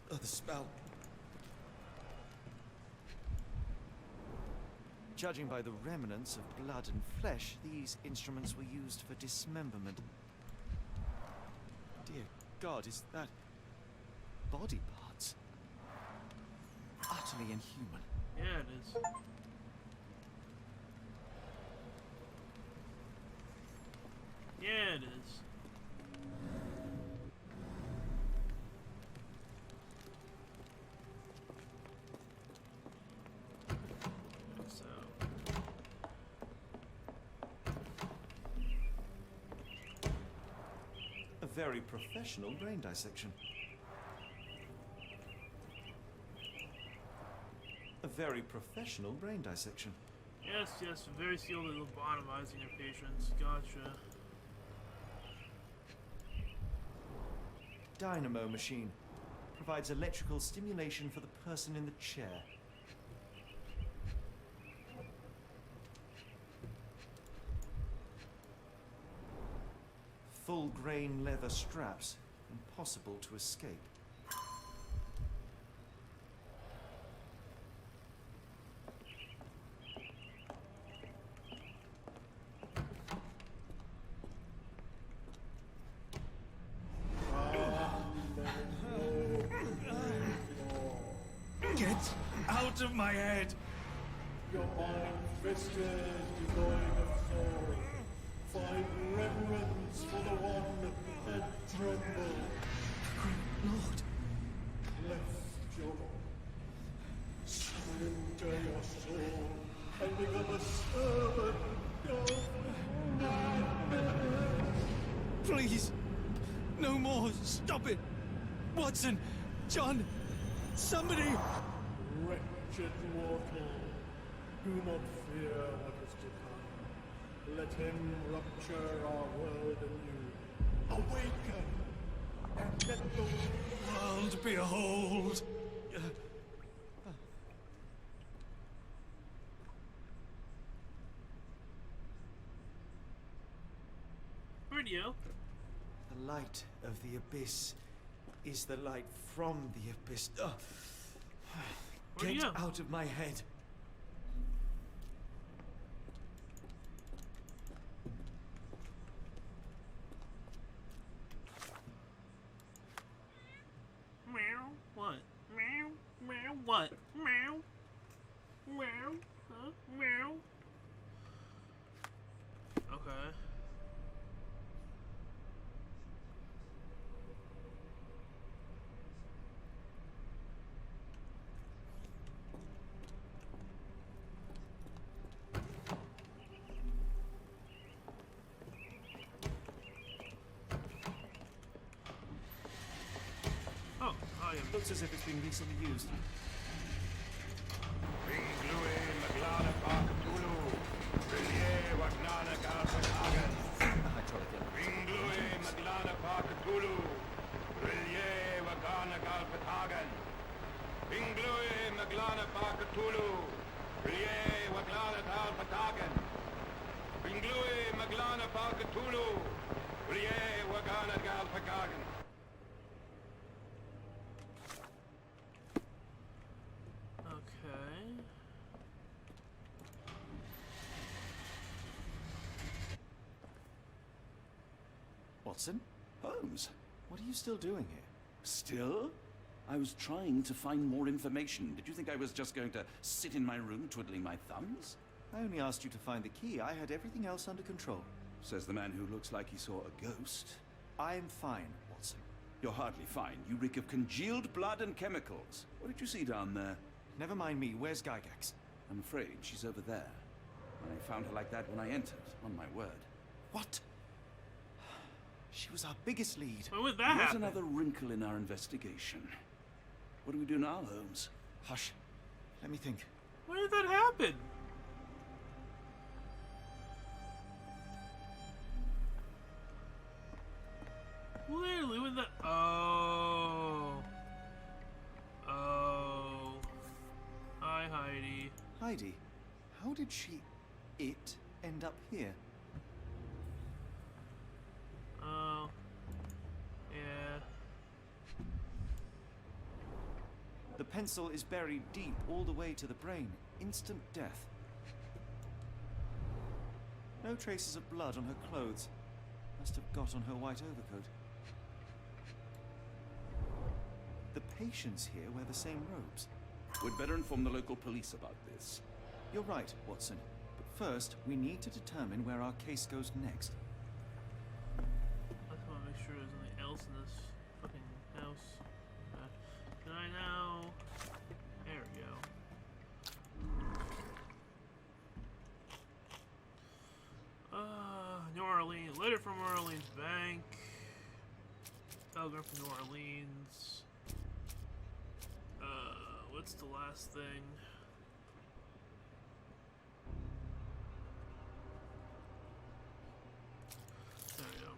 the smell. Judging by the remnants of blood and flesh, these instruments were used for dismemberment. Dear God, is that body parts? Utterly inhuman. Yeah, it is. Yeah, it is. A very professional brain dissection. A very professional brain dissection. Yes, yes, very skilled at lobotomizing your patients. Gotcha. Dynamo machine. Provides electrical stimulation for the person in the chair. Full grain leather straps. Impossible to escape. Get out of my head! Your mind twisted, devoid of soul. Find reverence for the one and tremble. Lord! Lift your surrender your soul and become a servant of madness. Please! No more! Stop it! Watson! John! Somebody! Wretched mortal, do not fear what is to come. Let him rupture our world anew. Awaken! And let the World behold! Radio. The light of the abyss is the light from the abyss. Where'd he Get go? out of my head. Meow. What? Meow. Meow. What? Meow. Meow. Huh? Meow. Okay. Oh, I am. Looks as if it's been recently used. Louis, McLaren, Park, Tulu, Villiers, Wagnana, Inglui Maglana Pakatulu, Rilye Wagana Galpatagan. Inglui Maglana Pakatulu, Rilye Waglana Galpatagan. Inglui Maglana Pakatulu, Rilye Wagana Galpatagan. Okay. Watson? Holmes, What are you still doing here? still? I was trying to find more information. Did you think I was just going to sit in my room twiddling my thumbs? I only asked you to find the key. I had everything else under control. Says the man who looks like he saw a ghost. I'm fine, Watson. You're hardly fine. You reek of congealed blood and chemicals. What did you see down there? Never mind me. Where's Gygax? I'm afraid she's over there. I found her like that when I entered, on my word. What? She was our biggest lead. When would that There's happen? another wrinkle in our investigation. What do we do now, Holmes? Hush. Let me think. When did that happen? Literally, when that. Oh. Oh. Hi, Heidi. Heidi, how did it end up here? Oh. Yeah. The pencil is buried deep all the way to the brain. Instant death. No traces of blood on her clothes. Must have got on her white overcoat. The patients here wear the same robes. We'd better inform the local police about this. You're right, Watson. But first, we need to determine where our case goes next. I just want to make sure there's nothing else in this fucking house. Can I now? There we go. New Orleans. Letter from New Orleans Bank. Telegram from New Orleans. What's the last thing? There we go.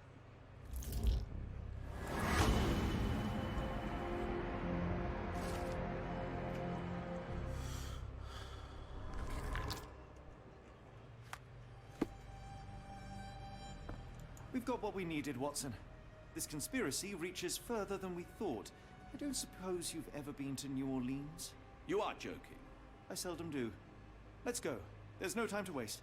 We've got what we needed, Watson. This conspiracy reaches further than we thought. I don't suppose you've ever been to New Orleans? You are joking. I seldom do. Let's go. There's no time to waste.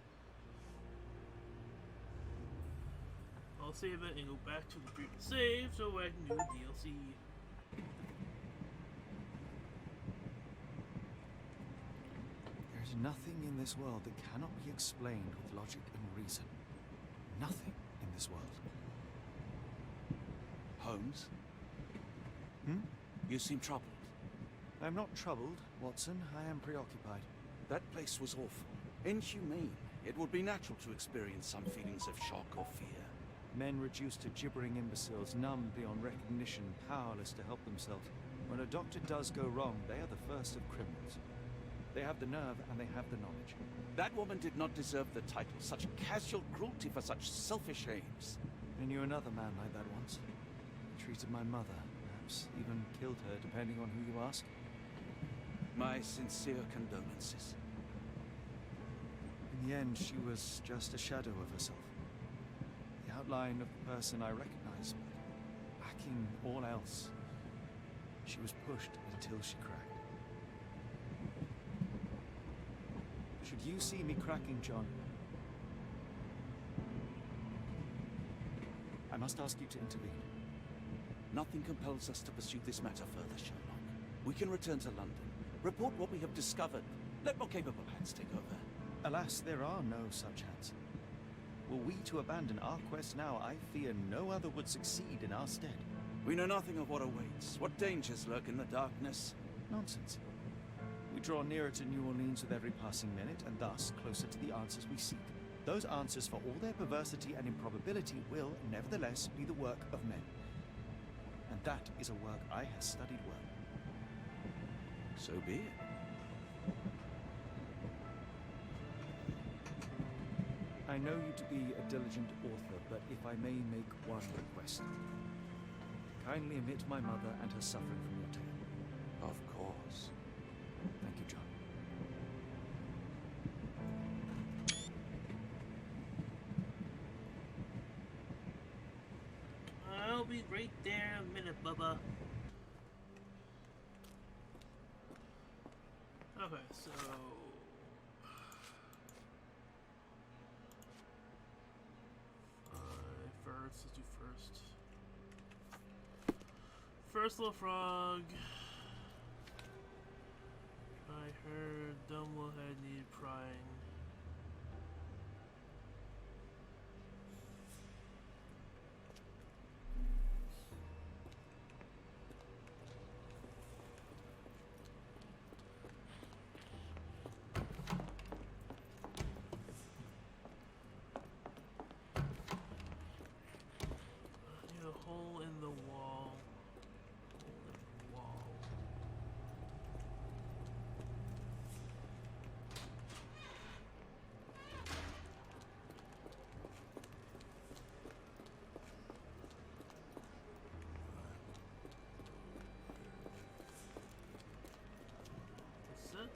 I'll save it and go back to the previous save so I can do the DLC. There's nothing in this world that cannot be explained with logic and reason. Nothing in this world. Holmes? Hmm? You seem troubled. I'm not troubled, Watson. I am preoccupied. That place was awful. Inhumane. It would be natural to experience some feelings of shock or fear. Men reduced to gibbering imbeciles, numb beyond recognition, powerless to help themselves. When a doctor does go wrong, they are the first of criminals. They have the nerve and they have the knowledge. That woman did not deserve the title. Such casual cruelty for such selfish aims. I knew another man like that once. He treated my mother, perhaps even killed her, depending on who you ask. My sincere condolences. In the end, she was just a shadow of herself. The outline of the person I recognized, but lacking all else. She was pushed until she cracked. Should you see me cracking, John, I must ask you to intervene. Nothing compels us to pursue this matter further, Sherlock. We can return to London, report what we have discovered. Let more capable hands take over. Alas, there are no such hands. Were we to abandon our quest now, I fear no other would succeed in our stead. We know nothing of what awaits, what dangers lurk in the darkness. Nonsense. We draw nearer to New Orleans with every passing minute, and thus closer to the answers we seek. Those answers, for all their perversity and improbability, will, nevertheless, be the work of men. And that is a work I have studied well. So be it. I know you to be a diligent author, but if I may make one request. Kindly omit my mother and her suffering from your tale. Of course. Thank you, John. I'll be right there in a minute, Bubba. Okay, so... First, let's do first. First little frog. I heard Dumblehead needed prying. Hole in the wall. Hole in the wall. That's it.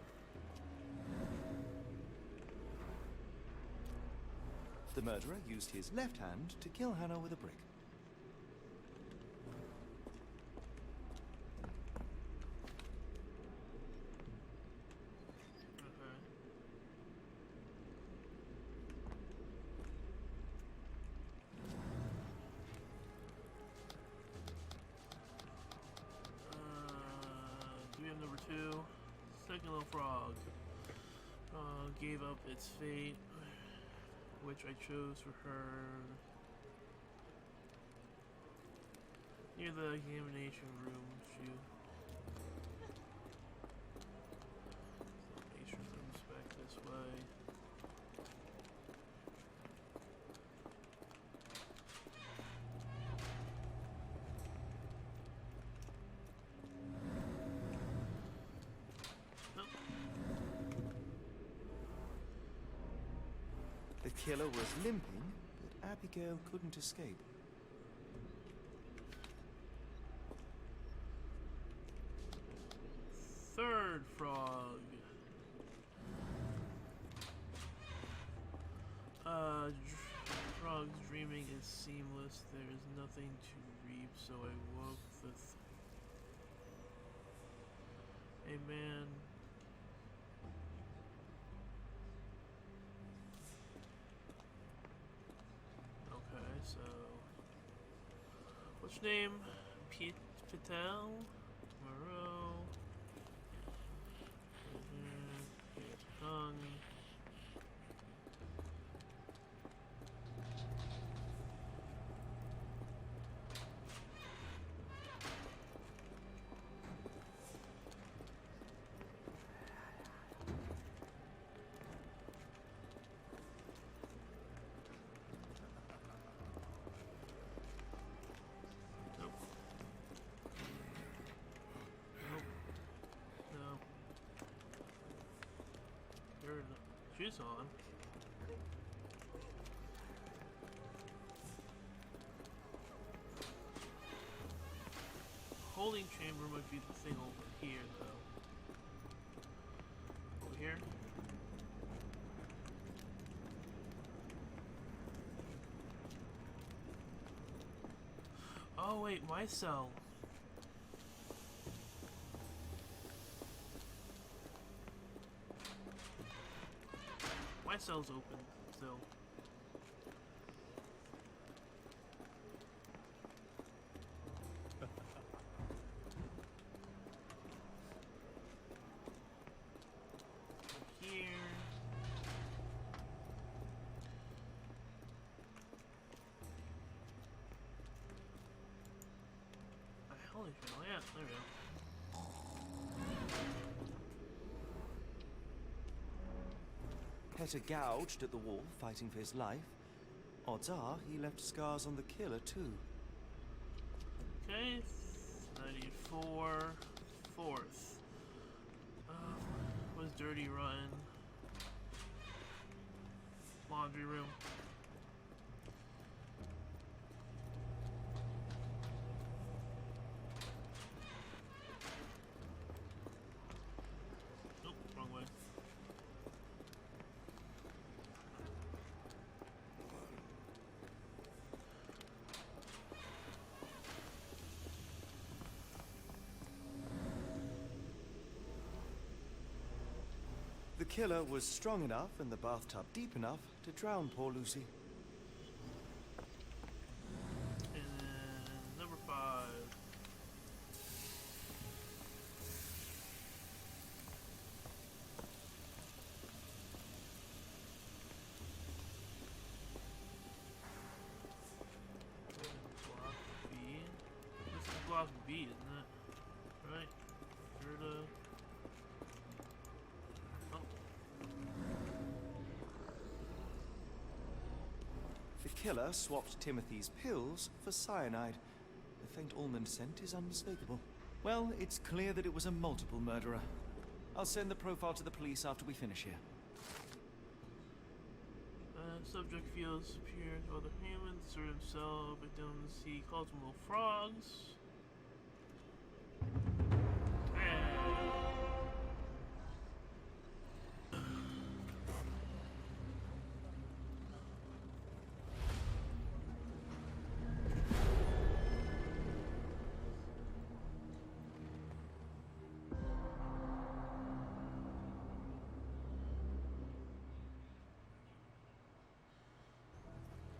The murderer used his left hand to kill Hannah with a brick. We have number 2. Second little frog. Gave up its fate, which I chose for her. Near the examination room, examination room's back this way. The killer was limping, but Abigail couldn't escape. Third frog. Frog's dreaming is seamless. There is nothing to reap, so I woke the a man. Okay, so what's your name? Patel? Moreau. Hung. She's on. Holding chamber might be the thing over here, though. Over here? Oh wait, my cell. My cell's open still. Here. Holy shit! Oh yeah, there we go. Petter gouged at the wall, fighting for his life. Odds are he left scars on the killer, too. Okay, 94, 4th. Was Dirty Run. laundry room. Nope, wrong way. The killer was strong enough and the bathtub deep enough to drown poor Lucy. And then number 5. Block B. This is block B, isn't it? Right? Gerda. Oh. The killer swapped Timothy's pills for cyanide. The faint almond scent is unmistakable. Well, it's clear that it was a multiple murderer. I'll send the profile to the police after we finish here. Subject feels superior to other humans or himself. Victims, he calls them little frogs.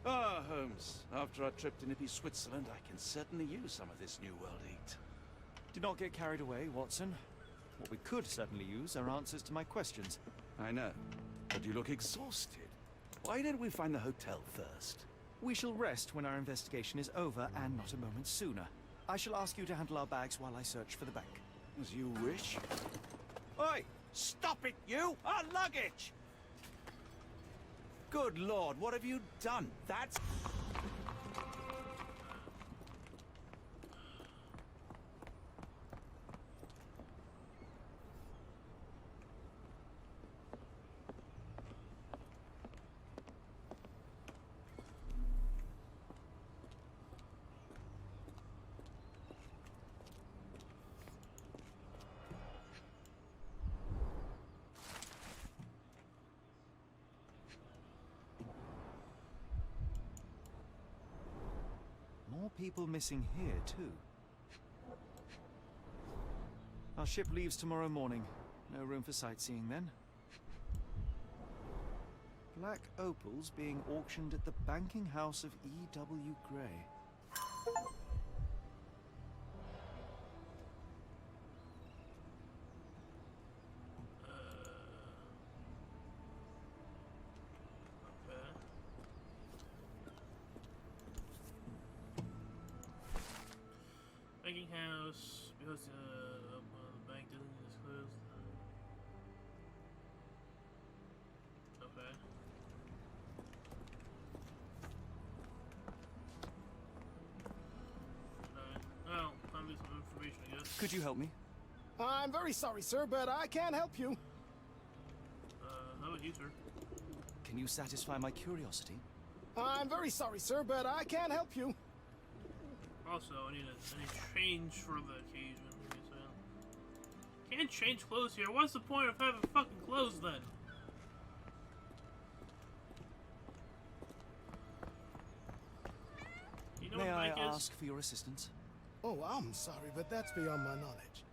Ah, Holmes. After our trip to nippy Switzerland, I can certainly use some of this New World heat. Do not get carried away, Watson. What we could certainly use are answers to my questions. I know, but you look exhausted. Why don't we find the hotel first? We shall rest when our investigation is over, and not a moment sooner. I shall ask you to handle our bags while I search for the bank. As you wish. Oi! Stop it, you! Our luggage! Good Lord, what have you done? That's... More people missing here, too. Our ship leaves tomorrow morning. No room for sightseeing then. Black opals being auctioned at the banking house of E.W. Gray. Banking house, because the bank doesn't disclose. Okay. Alright, well, I'll get some information, I guess. Could you help me? I'm very sorry, sir, but I can't help you. How about you, sir? Can you satisfy my curiosity? I'm very sorry, sir, but I can't help you. Also, I need change for the occasion. Can't change clothes here. What's the point of having fucking clothes then? You know May what I bank is? ask for your assistance? Oh, I'm sorry, but that's beyond my knowledge.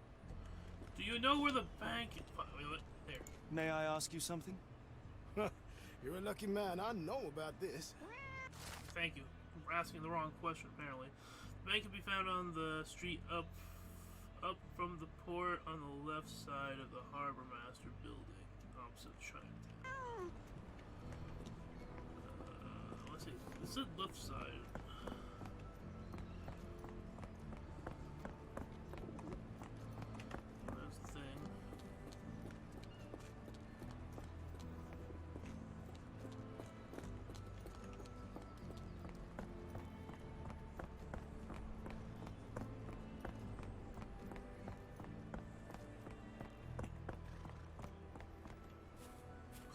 Do you know where the bank is? Wait, there. May I ask you something? You're a lucky man. I know about this. Thank you for asking the wrong question, apparently. The bank can be found on the street up from the port on the left side of the Harbor Master building, opposite Chinatown. Let's see. This is left side. That's the thing.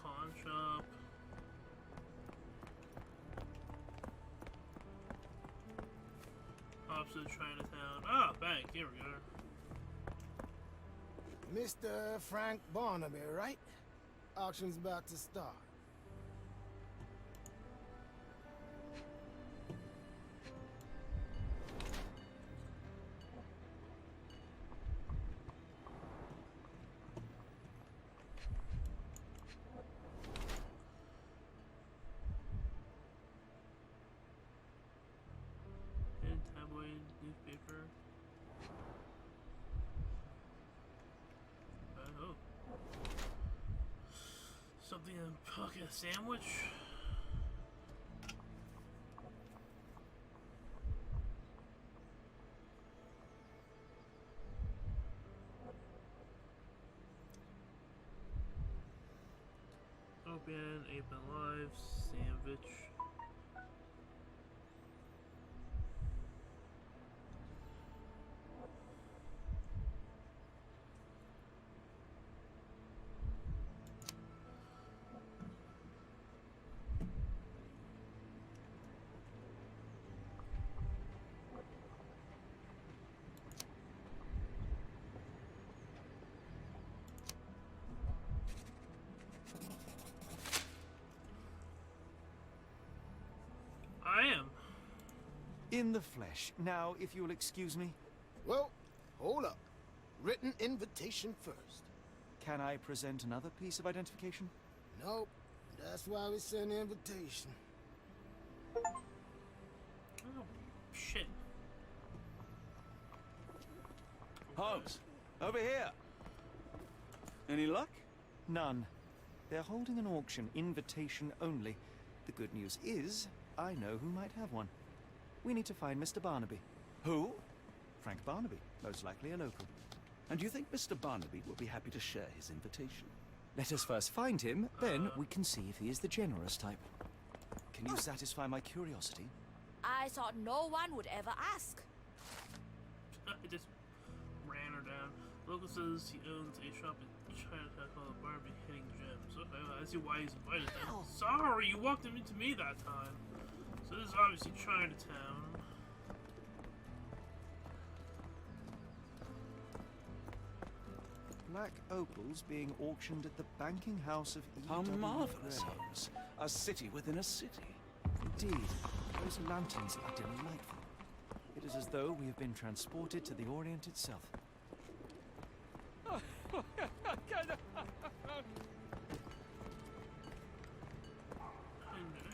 Pawn shop. to Chinatown. Ah, bank. Here we go. Mr. Frank Barnaby, right? Auction's about to start. And tabloid newspaper. Oh. Something in a pocket sandwich? Open, ape and live, sandwich. I am. In the flesh. Now, if you'll excuse me. Well, hold up. Written invitation first. Can I present another piece of identification? Nope. That's why we send the invitation. Oh, shit. Holmes, over here. Any luck? None. They're holding an auction, invitation only. The good news is, I know who might have one. We need to find Mr. Barnaby. Who? Frank Barnaby, most likely a local. And do you think Mr. Barnaby will be happy to share his invitation? Let us first find him, then we can see if he is the generous type. Can you satisfy my curiosity? I thought no one would ever ask. I just ran her down. Local says he owns a shop in Chinatown called Barbie Hitting Gems. Okay, well, I see why he's invited them. Sorry, you walked him into me that time. So this is obviously Chinatown. Black opals being auctioned at the banking house of How E.W. marvelous, Gray. Holmes. A city within a city. Indeed, those lanterns are delightful. It is as though we have been transported to the Orient itself. There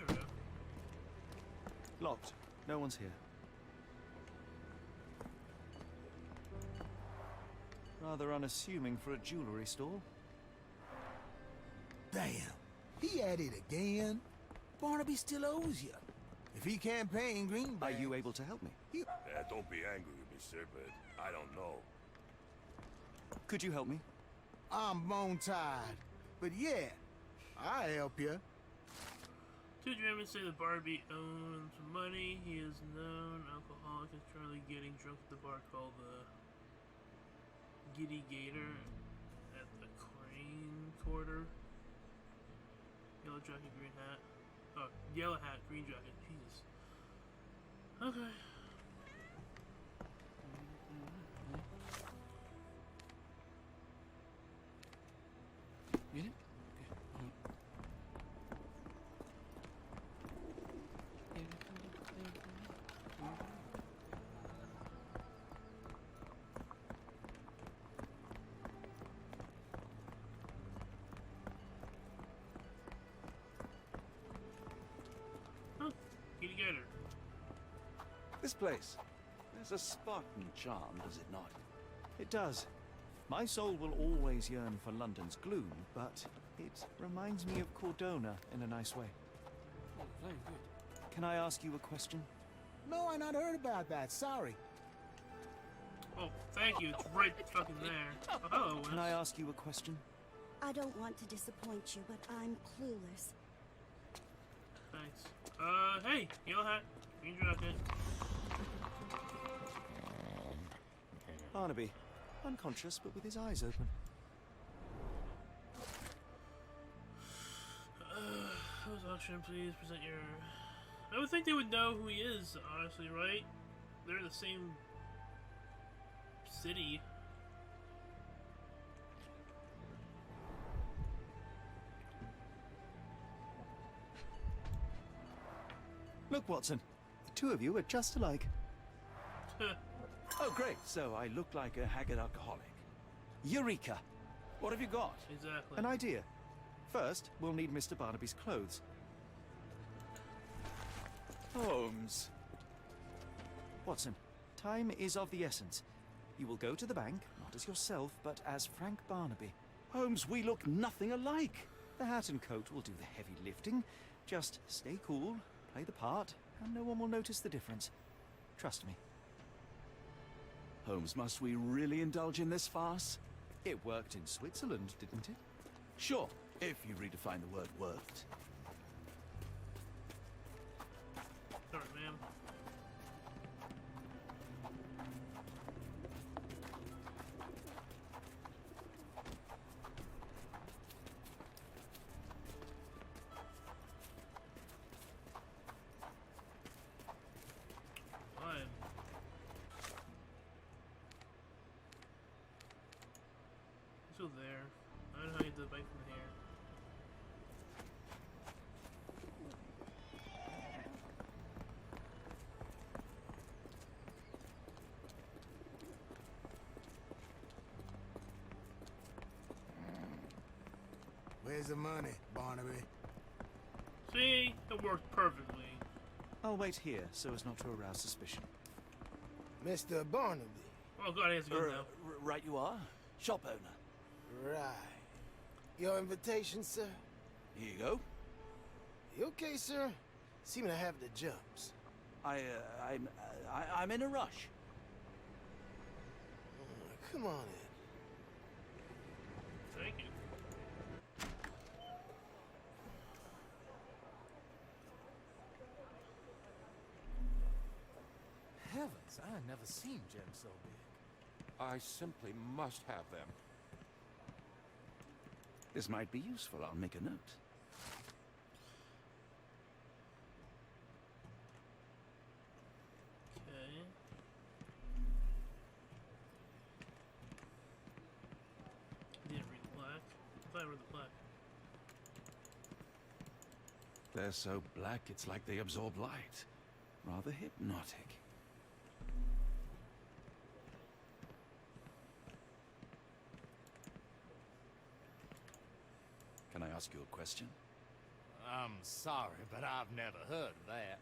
we go. Locked. No one's here. Rather unassuming for a jewelry store. Damn, he at it again. Barnaby still owes you. If he can't pay in greenbacks... Are you able to help me? Don't be angry with me, sir, but I don't know. Could you help me? I'm bone-tied. But yeah, I'll help you. Two Germans say that Barbie owns money. He is known alcoholic and currently getting drunk at the bar called the Giddy Gator at the Crane Quarter. Yellow jacket, green hat. Oh, yellow hat, green jacket. Jesus. Okay. Oh, Giddy Gator. This place. There's a Spartan charm, does it not? It does. My soul will always yearn for London's gloom, but it reminds me of Cordona in a nice way. Oh, very good. Can I ask you a question? No, I not heard about that. Sorry. Oh, thank you. It's right fucking there. Oh, hello, Can I ask you a question? I don't want to disappoint you, but I'm clueless. Thanks. Hey, yellow hat, green jacket. Barnaby, unconscious but with his eyes open. Host auction, please present your... I would think they would know who he is, honestly, right? they're in the same city. Look, Watson. The two of you are just alike. Oh, great. So I look like a haggard alcoholic. Eureka! What have you got? Exactly. An idea. First, we'll need Mr. Barnaby's clothes. Holmes. Watson, time is of the essence. You will go to the bank, not as yourself, but as Frank Barnaby. Holmes, we look nothing alike. The hat and coat will do the heavy lifting. Just stay cool, play the part, and no one will notice the difference. Trust me. Holmes, must we really indulge in this farce? It worked in Switzerland, didn't it? Sure, if you redefine the word worked. Sorry, ma'am. Fine. Let's go there. I don't know how to get to the bike from here. Where's the money, Barnaby? See? It worked perfectly. I'll wait here so as not to arouse suspicion. Mr. Barnaby. Oh god, he has a gun now. Right you are. Shop owner. Right. Your invitation, sir? Here you go. You okay, sir? Seem to have the jumps. I'm in a rush. Come on in. Thank you. Heavens, I have never seen gems so big. I simply must have them. This might be useful. I'll make a note. Okay. I didn't read the plaque. I thought I read the plaque. They're so black, it's like they absorb light. Rather hypnotic. Can I ask you a question? I'm sorry, but I've never heard of that.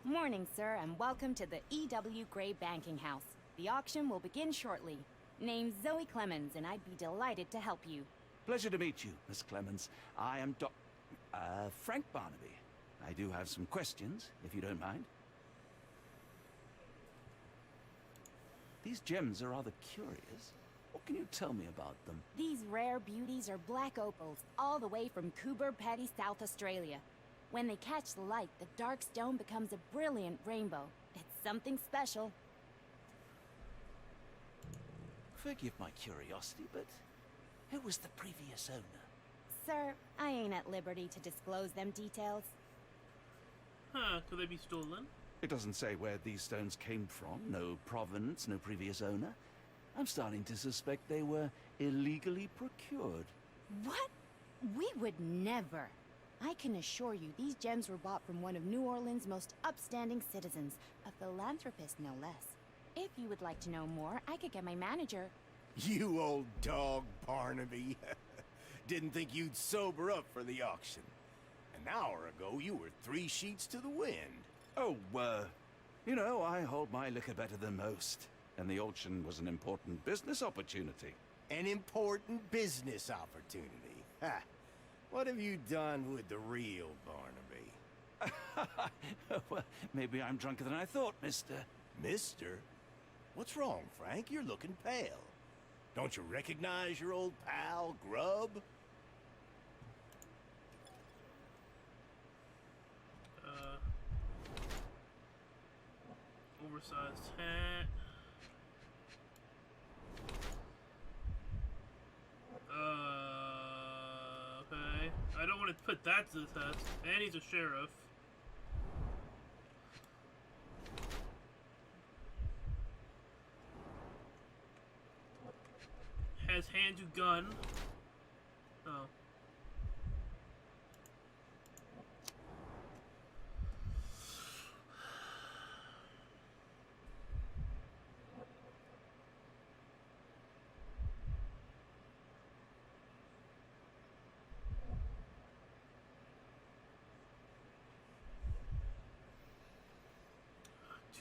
Morning, sir, and welcome to the E.W. Gray Banking House. The auction will begin shortly. Name's Zoe Clemens, and I'd be delighted to help you. Pleasure to meet you, Miss Clemens. I am Frank Barnaby. I do have some questions, if you don't mind. These gems are rather curious. What can you tell me about them? These rare beauties are black opals, all the way from Coober Pedy, South Australia. When they catch the light, the dark stone becomes a brilliant rainbow. It's something special. Forgive my curiosity, but who was the previous owner? Sir, I ain't at liberty to disclose them details. Huh, could they be stolen? It doesn't say where these stones came from. No provenance, no previous owner. I'm starting to suspect they were illegally procured. What? We would never. I can assure you these gems were bought from one of New Orleans' most upstanding citizens, a philanthropist no less. If you would like to know more, I could get my manager. You old dog, Barnaby. Didn't think you'd sober up for the auction. An hour ago, you were 3 sheets to the wind. Oh, you know, I hold my liquor better than most. And the auction was an important business opportunity. An important business opportunity? Ha! What have you done with the real Barnaby? Well, maybe I'm drunker than I thought, mister. Mister? What's wrong, Frank? You're looking pale. Don't you recognize your old pal, Grub? Oversized hat. Okay. I don't want to put that to the test. And he's a sheriff. has hand to gun. Oh.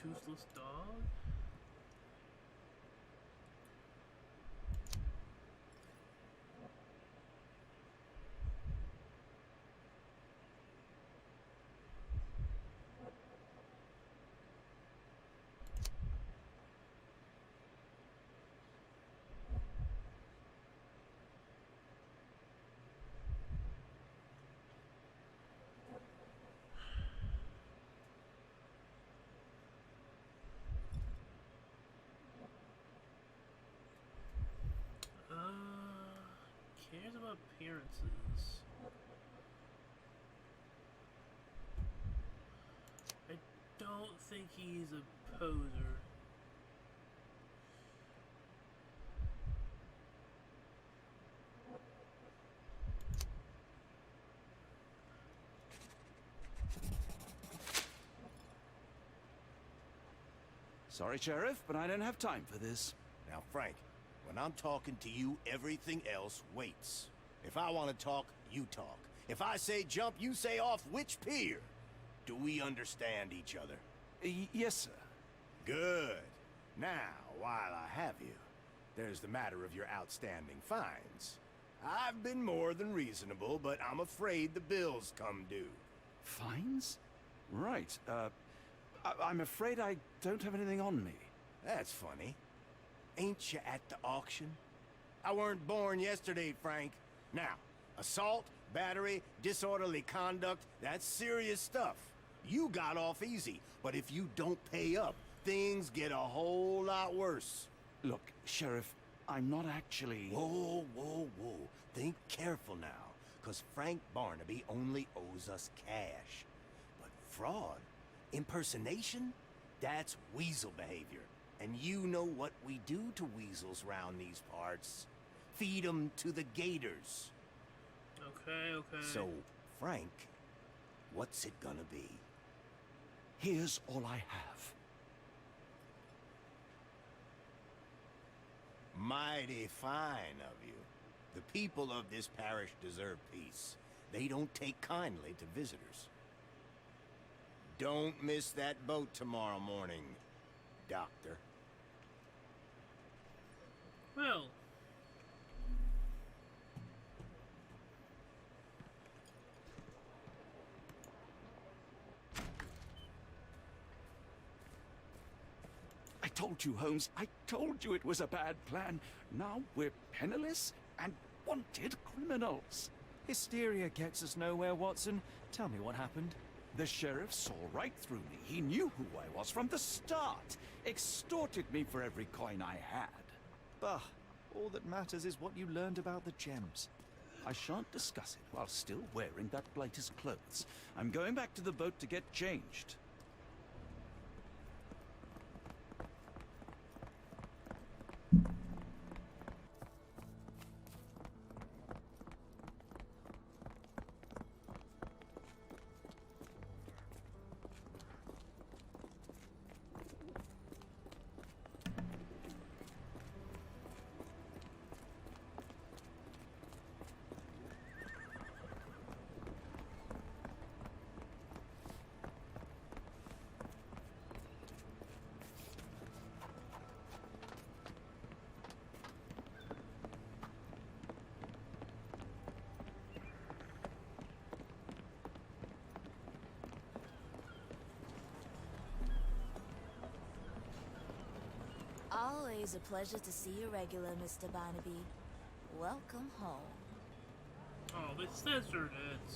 Toothless dog? Cares about appearances. I don't think he's a poser. Sorry, Sheriff, but I don't have time for this. Now, Frank, when I'm talking to you, everything else waits. If I want to talk, you talk. If I say jump, you say off which pier. Do we understand each other? Yes, sir. Good. Now, while I have you, there's the matter of your outstanding fines. I've been more than reasonable, but I'm afraid the bills come due. Fines? Right. I'm afraid I don't have anything on me. That's funny. Ain't you at the auction? I weren't born yesterday, Frank. Now, assault, battery, disorderly conduct, that's serious stuff. You got off easy, but if you don't pay up, things get a whole lot worse. Look, Sheriff, I'm not actually... Whoa, whoa, whoa. Think careful now, 'cause Frank Barnaby only owes us cash. But fraud, impersonation, that's weasel behavior. And you know what we do to weasels round these parts. Feed 'em to the gators. Okay, okay. So, Frank, what's it gonna be? Here's all I have. Mighty fine of you. The people of this parish deserve peace. They don't take kindly to visitors. Don't miss that boat tomorrow morning, Doctor. Well. I told you, Holmes. I told you it was a bad plan. Now we're penniless and wanted criminals. Hysteria gets us nowhere, Watson. Tell me what happened. The sheriff saw right through me. He knew who I was from the start. Extorted me for every coin I had. Bah, all that matters is what you learned about the gems. I shan't discuss it while still wearing that blighter's clothes. I'm going back to the boat to get changed. Always a pleasure to see you regular, Mr. Barnaby. Welcome home. Oh, they censored it.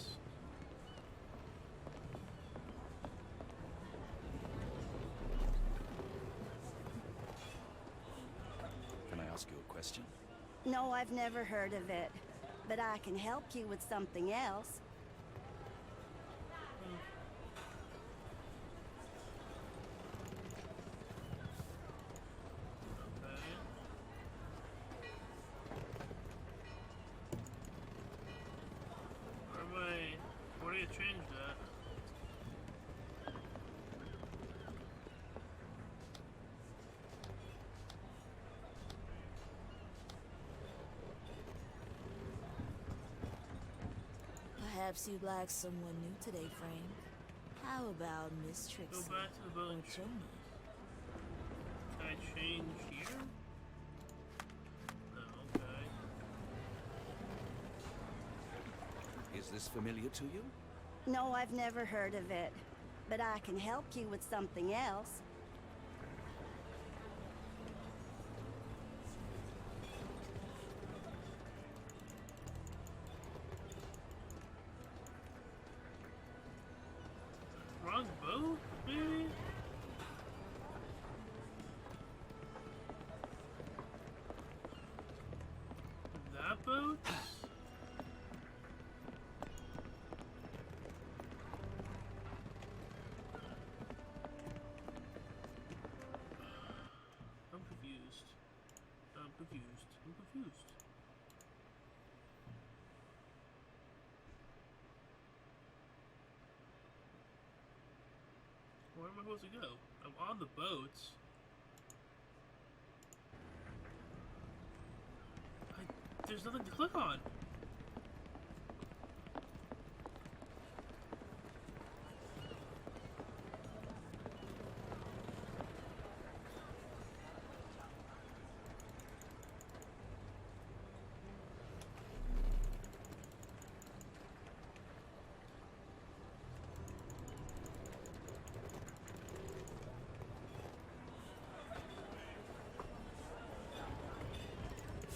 Can I ask you a question? No, I've never heard of it. But I can help you with something else. Perhaps you'd like someone new today, Frank. How about Miss Trixie? Go back to the building. Or Jonas? Can I change here? No, okay. Is this familiar to you? No, I've never heard of it. But I can help you with something else. Wrong boat, maybe? That boat? I'm confused. I'm confused. I'm confused. Where am I supposed to go? I'm on the boat. There's nothing to click on.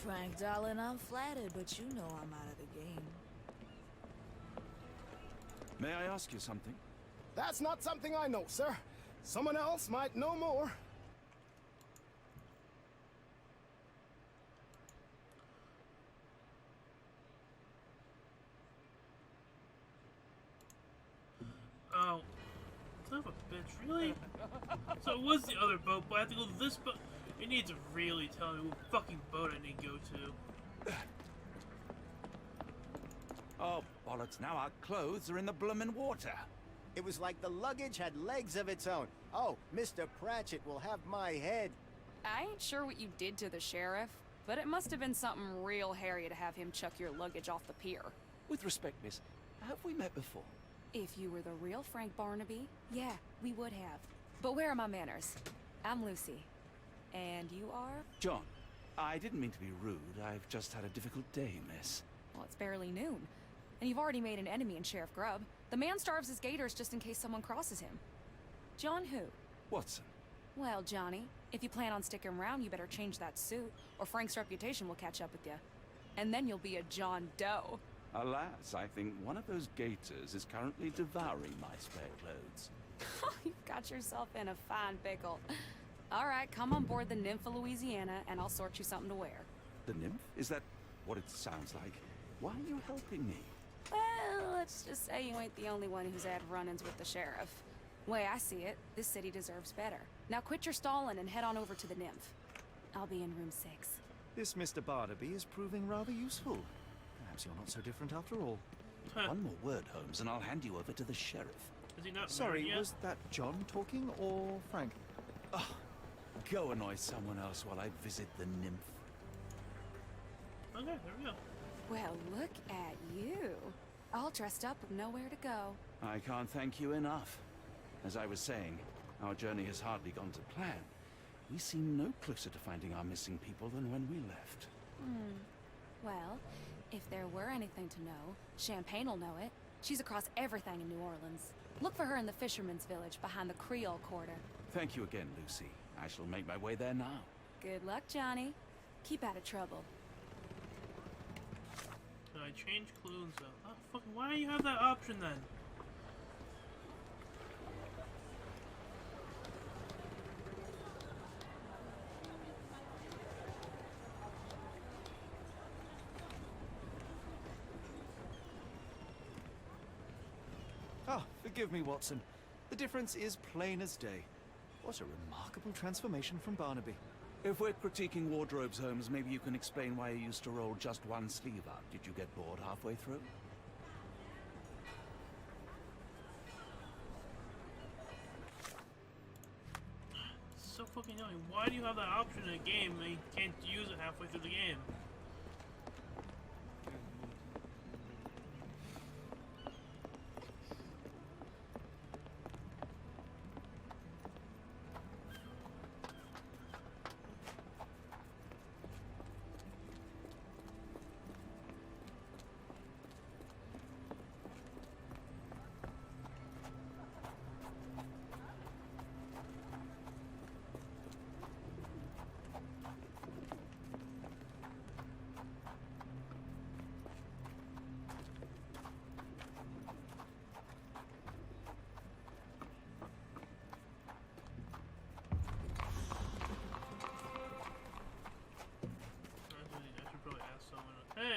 Frank, darling, I'm flattered, but you know I'm out of the game. May I ask you something? That's not something I know, sir. Someone else might know more. Oh, son of a bitch, really? So it was the other boat, but I have to go to this boat. You need to really tell me what fucking boat I need to go to. Oh, bollocks, now our clothes are in the bloomin' water. It was like the luggage had legs of its own. Oh, Mr. Pratchett will have my head. I ain't sure what you did to the sheriff, but it must have been something real hairy to have him chuck your luggage off the pier. With respect, miss, have we met before? If you were the real Frank Barnaby, yeah, we would have. But where are my manners? I'm Lucy. And you are? John, I didn't mean to be rude. I've just had a difficult day, miss. Well, it's barely noon. And you've already made an enemy in Sheriff Grubb. The man starves his gators just in case someone crosses him. John who? Watson. Well, Johnny, if you plan on sticking around, you better change that suit, or Frank's reputation will catch up with you. And then you'll be a John Doe. Alas, I think one of those gators is currently devouring my spare clothes. You've got yourself in a fine pickle. All right, come on board the Nymph of Louisiana, and I'll sort you something to wear. The nymph? Is that what it sounds like? Why are you helping me? Well, let's just say you ain't the only one who's had run-ins with the sheriff. Way I see it, this city deserves better. Now quit your stalling and head on over to the Nymph. I'll be in room 6. This Mr. Barnaby is proving rather useful. Perhaps you're not so different after all. One more word, Holmes, and I'll hand you over to the sheriff. Is he not Sorry, married yet? was that John talking or Frank? Oh, go annoy someone else while I visit the nymph. Okay, there we go. Well, look at you. All dressed up with nowhere to go. I can't thank you enough. As I was saying, our journey has hardly gone to plan. We seem no closer to finding our missing people than when we left. Well, if there were anything to know, Champagne'll know it. She's across everything in New Orleans. Look for her in the fisherman's village behind the Creole Quarter. Thank you again, Lucy. I shall make my way there now. Good luck, Johnny. Keep out of trouble. Can I change clothes up? Oh, fucking, why do you have that option then? Ah, forgive me, Watson. The difference is plain as day. What a remarkable transformation from Barnaby. If we're critiquing wardrobes, Holmes, maybe you can explain why you used to roll just one sleeve up. Did you get bored halfway through? It's so fucking annoying. Why do you have that option in a game and you can't use it halfway through the game?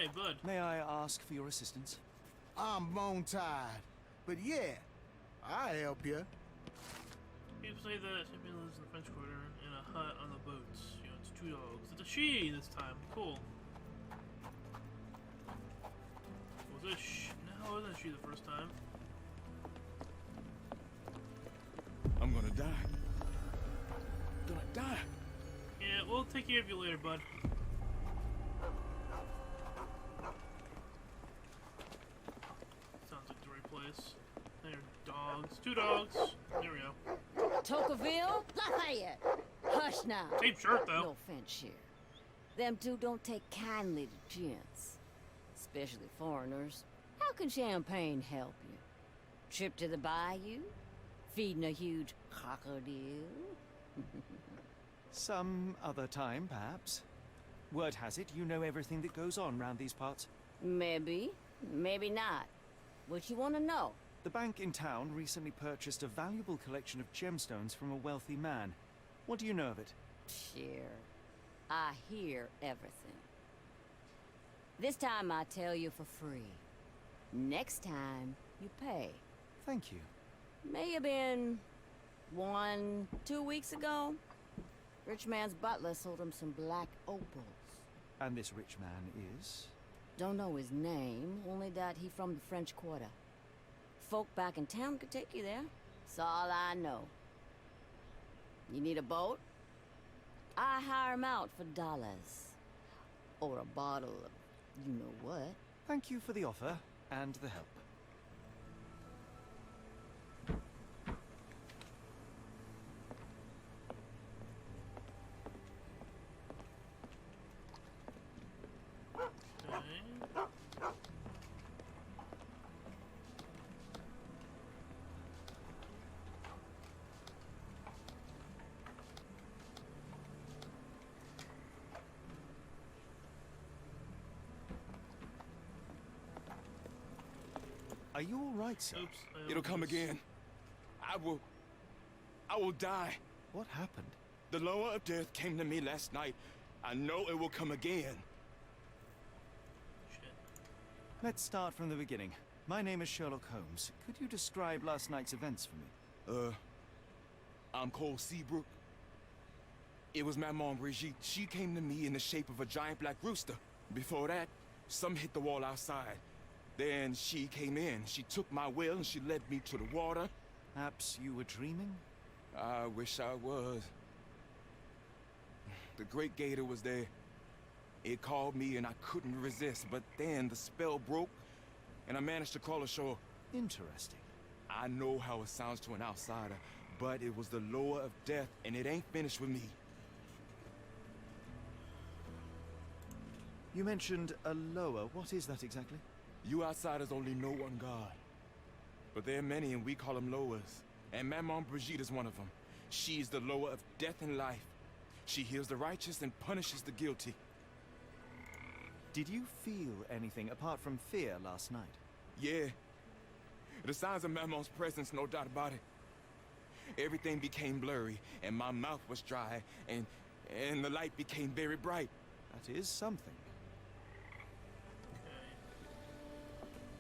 Hey, bud. May I ask for your assistance? I'm bone-tied, but yeah, I'll help you. People say that champion lives in the French Quarter in a hut on the boats. You know, it's 2 dogs. It's a she this time. Cool. Was it no, it wasn't she the first time. I'm gonna die. Gonna die. Yeah, we'll take care of you later, bud. Sounds like the right place. There are dogs. 2 dogs. There we go. Tocqueville? Lafayette. Hush now. Same shirt, though. No offense here. Them two don't take kindly to gents. Especially foreigners. How can champagne help you? Trip to the bayou? Feeding a huge crocodile? Some other time, perhaps. Word has it, you know everything that goes on round these parts. Maybe. Maybe not. What you want to know? The bank in town recently purchased a valuable collection of gemstones from a wealthy man. What do you know of it? Sure. I hear everything. This time I tell you for free. Next time, you pay. Thank you. May have been 1, 2 weeks ago. Rich man's butler sold him some black opals. And this rich man is? Don't know his name, only that he from the French Quarter. Folk back in town could take you there. That's all I know. You need a boat? I hire him out for dollars. Or a bottle of you-know-what. Thank you for the offer and the help. Are you all right, sir? Oops, It'll come again. I will die. What happened? The lower of death came to me last night. I know it will come again. Shit. Let's start from the beginning. My name is Sherlock Holmes. Could you describe last night's events for me? I'm Cole Seabrook. It was Maman Brigitte. She came to me in the shape of a giant black rooster. Before that, some hit the wall outside. Then she came in. She took my will and she led me to the water. Perhaps you were dreaming? I wish I was. The great gator was there. It called me and I couldn't resist, but then the spell broke and I managed to crawl ashore. Interesting. I know how it sounds to an outsider, but it was the lower of death and it ain't finished with me. You mentioned a lower. What is that exactly? You outsiders only know one God. But there are many and we call them lowers. And Maman Brigitte is one of them. She is the lower of death and life. She heals the righteous and punishes the guilty. Did you feel anything apart from fear last night? Yeah. The signs of Maman's presence, no doubt about it. Everything became blurry and my mouth was dry and the light became very bright. That is something.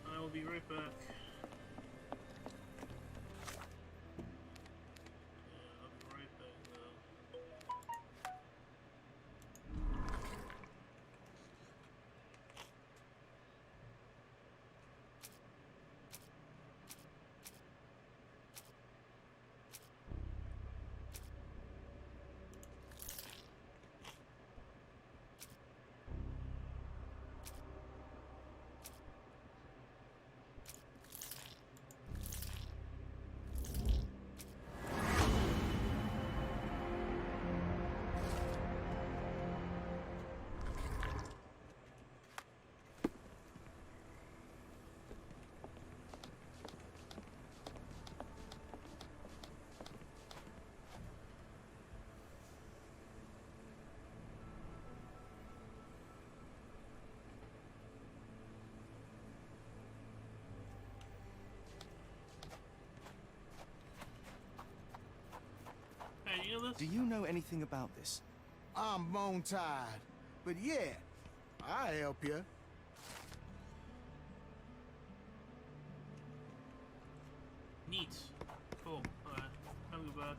I will be right back. Yeah, I'll be right back though. Hey, you know this? Do you know anything about this? I'm bone-tied, but yeah, I'll help you. Neat. Cool. Alright. Time to go back.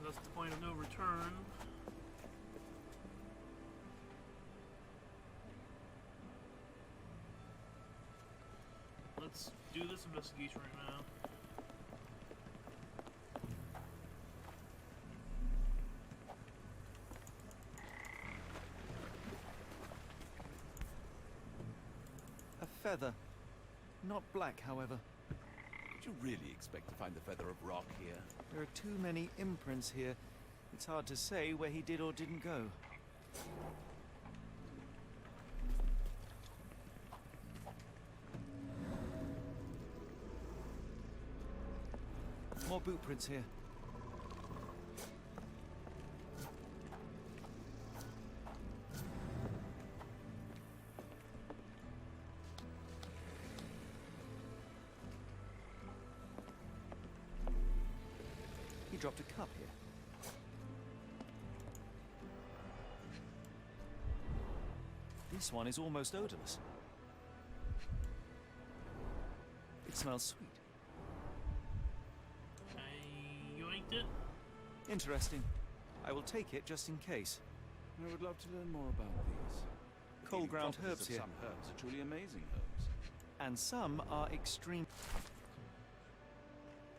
That's the point of no return. Let's do this investigation right now. A feather. Not black, however. Did you really expect to find the feather of rock here? There are too many imprints here. It's hard to say where he did or didn't go. More boot prints here. He dropped a cup here. This one is almost odorless. It smells sweet. I yoinked it. Interesting. I will take it just in case. I would love to learn more about these. Cold ground herbs here. Some herbs are truly amazing herbs. And some are extremely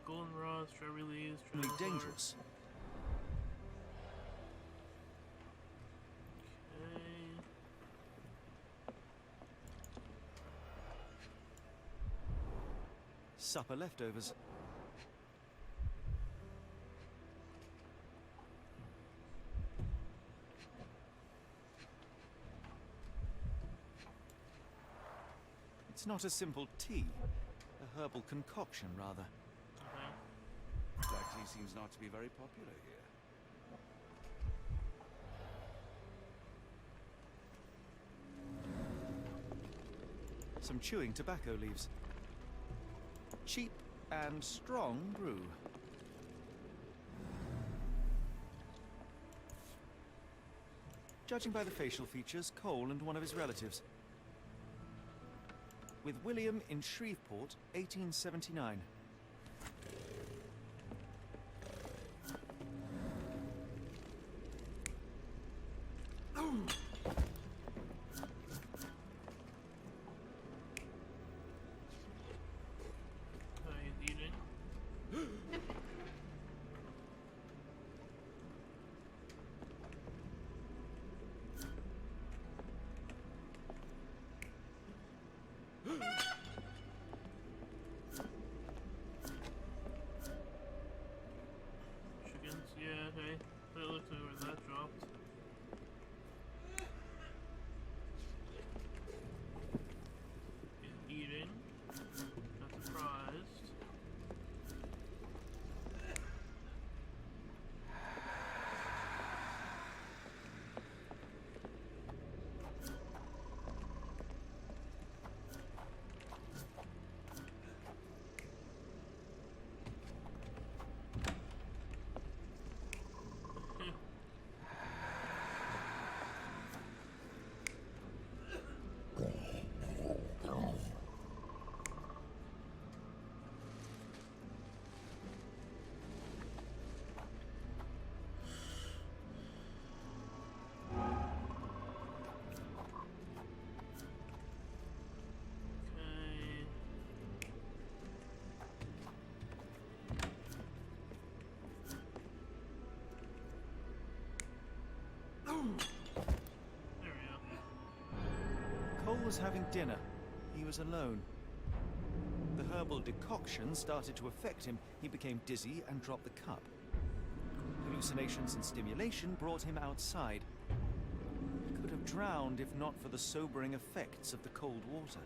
Goldenrod, strawberry leaves, dangerous. Okay. Supper leftovers. It's not a simple tea, a herbal concoction, rather. Black tea seems not to be very popular here. Some chewing tobacco leaves. Cheap and strong brew. Judging by the facial features, Cole and one of his relatives. With William in Shreveport, 1879. Chickens, yeah, okay. That looks like where that dropped. Is eating. Not surprised. There we go. Cole was having dinner. He was alone. The herbal decoction started to affect him. He became dizzy and dropped the cup. Hallucinations and stimulation brought him outside. He could have drowned if not for the sobering effects of the cold water.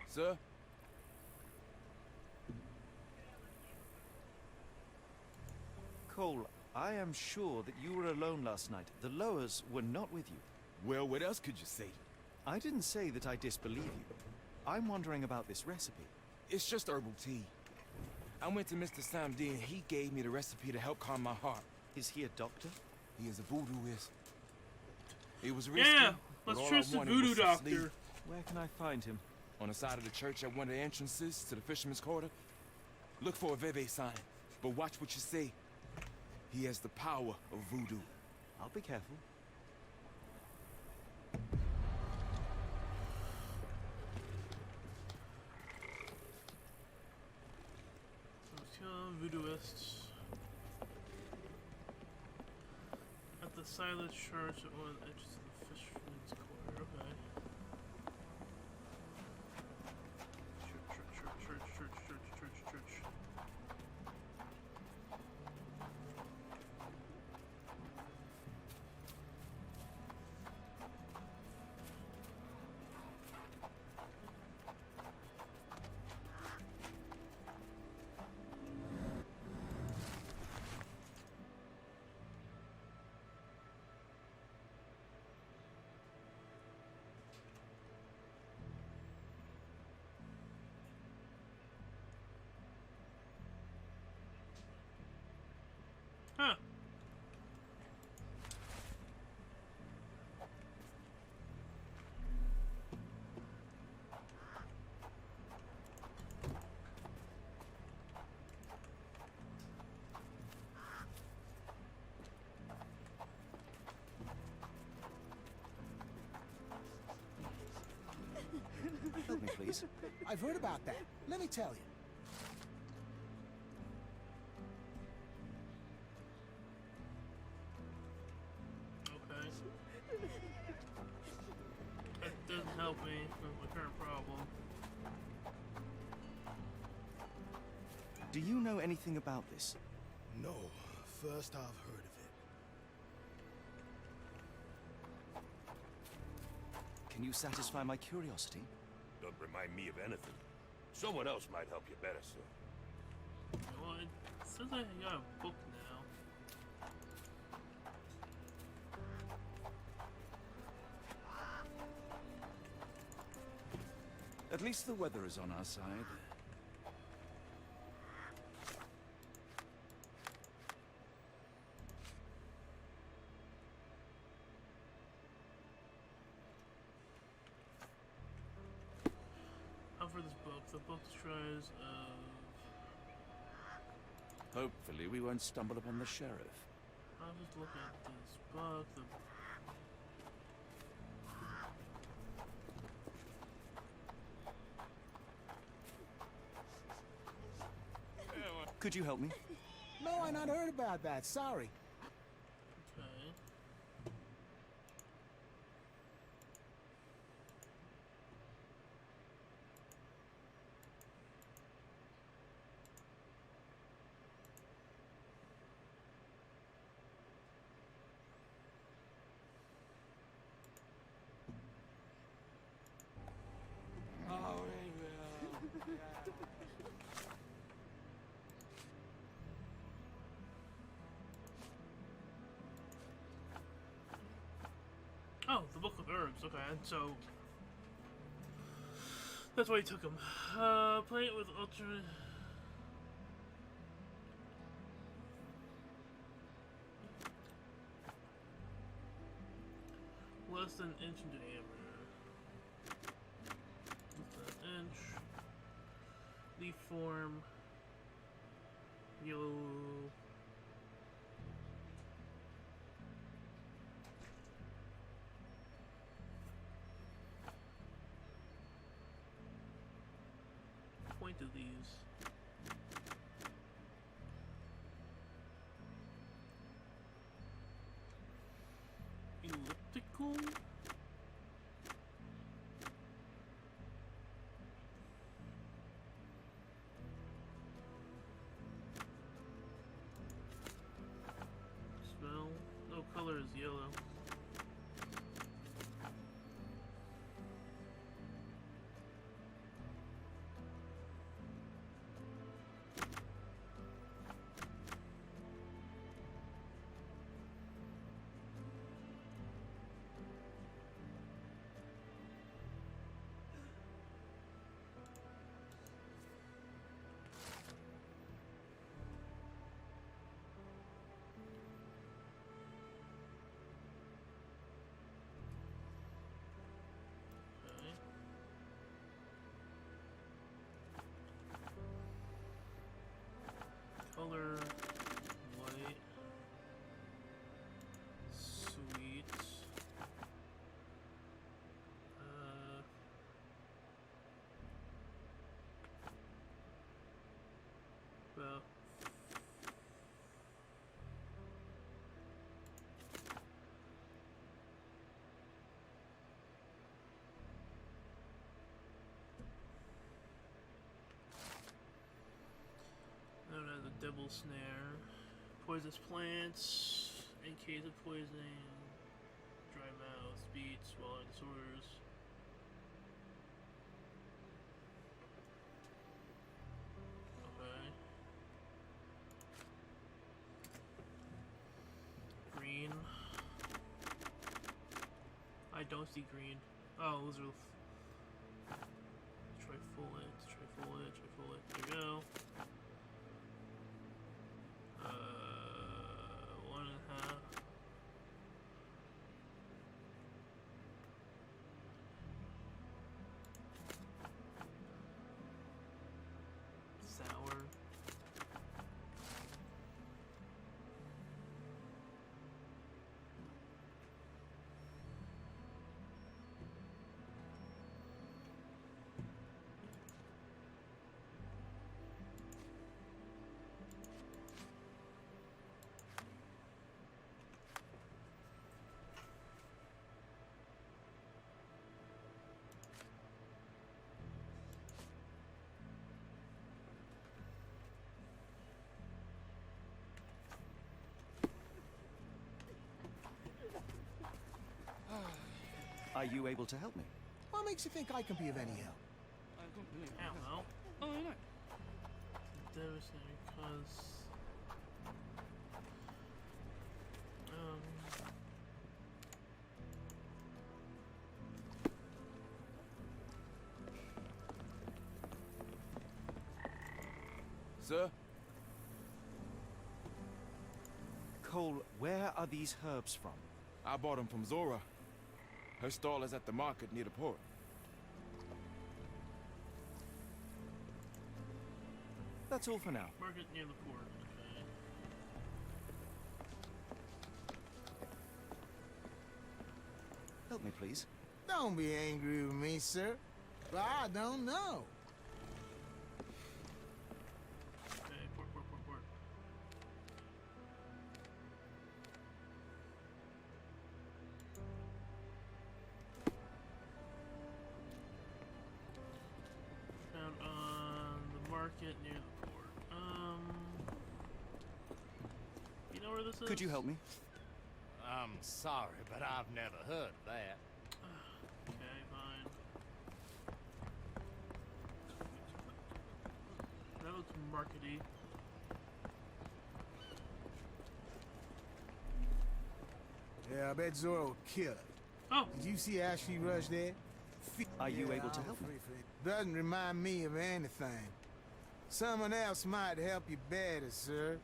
Sir? Cole, I am sure that you were alone last night. The Lowers were not with you. Well, what else could you say? I didn't say that I disbelieve you. I'm wondering about this recipe. It's just herbal tea. I went to Mr. Samdi and he gave me the recipe to help calm my heart. Is he a doctor? He is a voodooist. It was risky. Yeah, but let's all trust I the wanted voodoo was some sleep. doctor. Where can I find him? On the side of the church at one of the entrances to the fisherman's quarter. Look for a Veve sign, but watch what you say. He has the power of voodoo. I'll be careful. Voodooists. At the side of the church at one of the edges of the fisherman's quarter. Okay. Church. Huh. Help me, please. I've heard about that. Let me tell you. Okay. That doesn't help me with my current problem. Do you know anything about this? No, first I've heard of it. Can you satisfy my curiosity? Don't remind me of anything. Someone else might help you better, sir. Well, it says I got a book now. At least the weather is on our side. For this book, the book tries of... Hopefully we won't stumble upon the sheriff. I'll just look at this book. Could you help me? No, I not heard about that. Sorry. Okay. Oh, the Book of Herbs. Okay, so that's why he took him. Play it with ultra. Less than an inch in diameter. Less than an inch. Leaf form. Yellow. Point of these. Elliptical. Spell. No color is yellow. Devil Snare. Poisonous plants. In case of poisoning. Dry mouth. Speed. Swallowing disorders. Okay. Green. I don't see green. Oh, those are. Trifoliate, trifoliate, trifoliate. There we go. 1.5. Sour. Are you able to help me? What makes you think I can be of any help? I don't know. Oh, no. Devastating, because... Sir? Cole, where are these herbs from? I bought them from Zora. Her stall is at the market near the port. That's all for now. Market near the port. Okay. Help me, please. Don't be angry with me, sir. But I don't know. Okay, port. Found on the market near the port. You know where this is? Could you help me? I'm sorry, but I've never heard of that. Okay, fine. That looks markety. Yeah, I bet Zora will kill it. Oh! Did you see how she rushed there? Are you able to help me? Doesn't remind me of anything. Someone else might help you better, sir.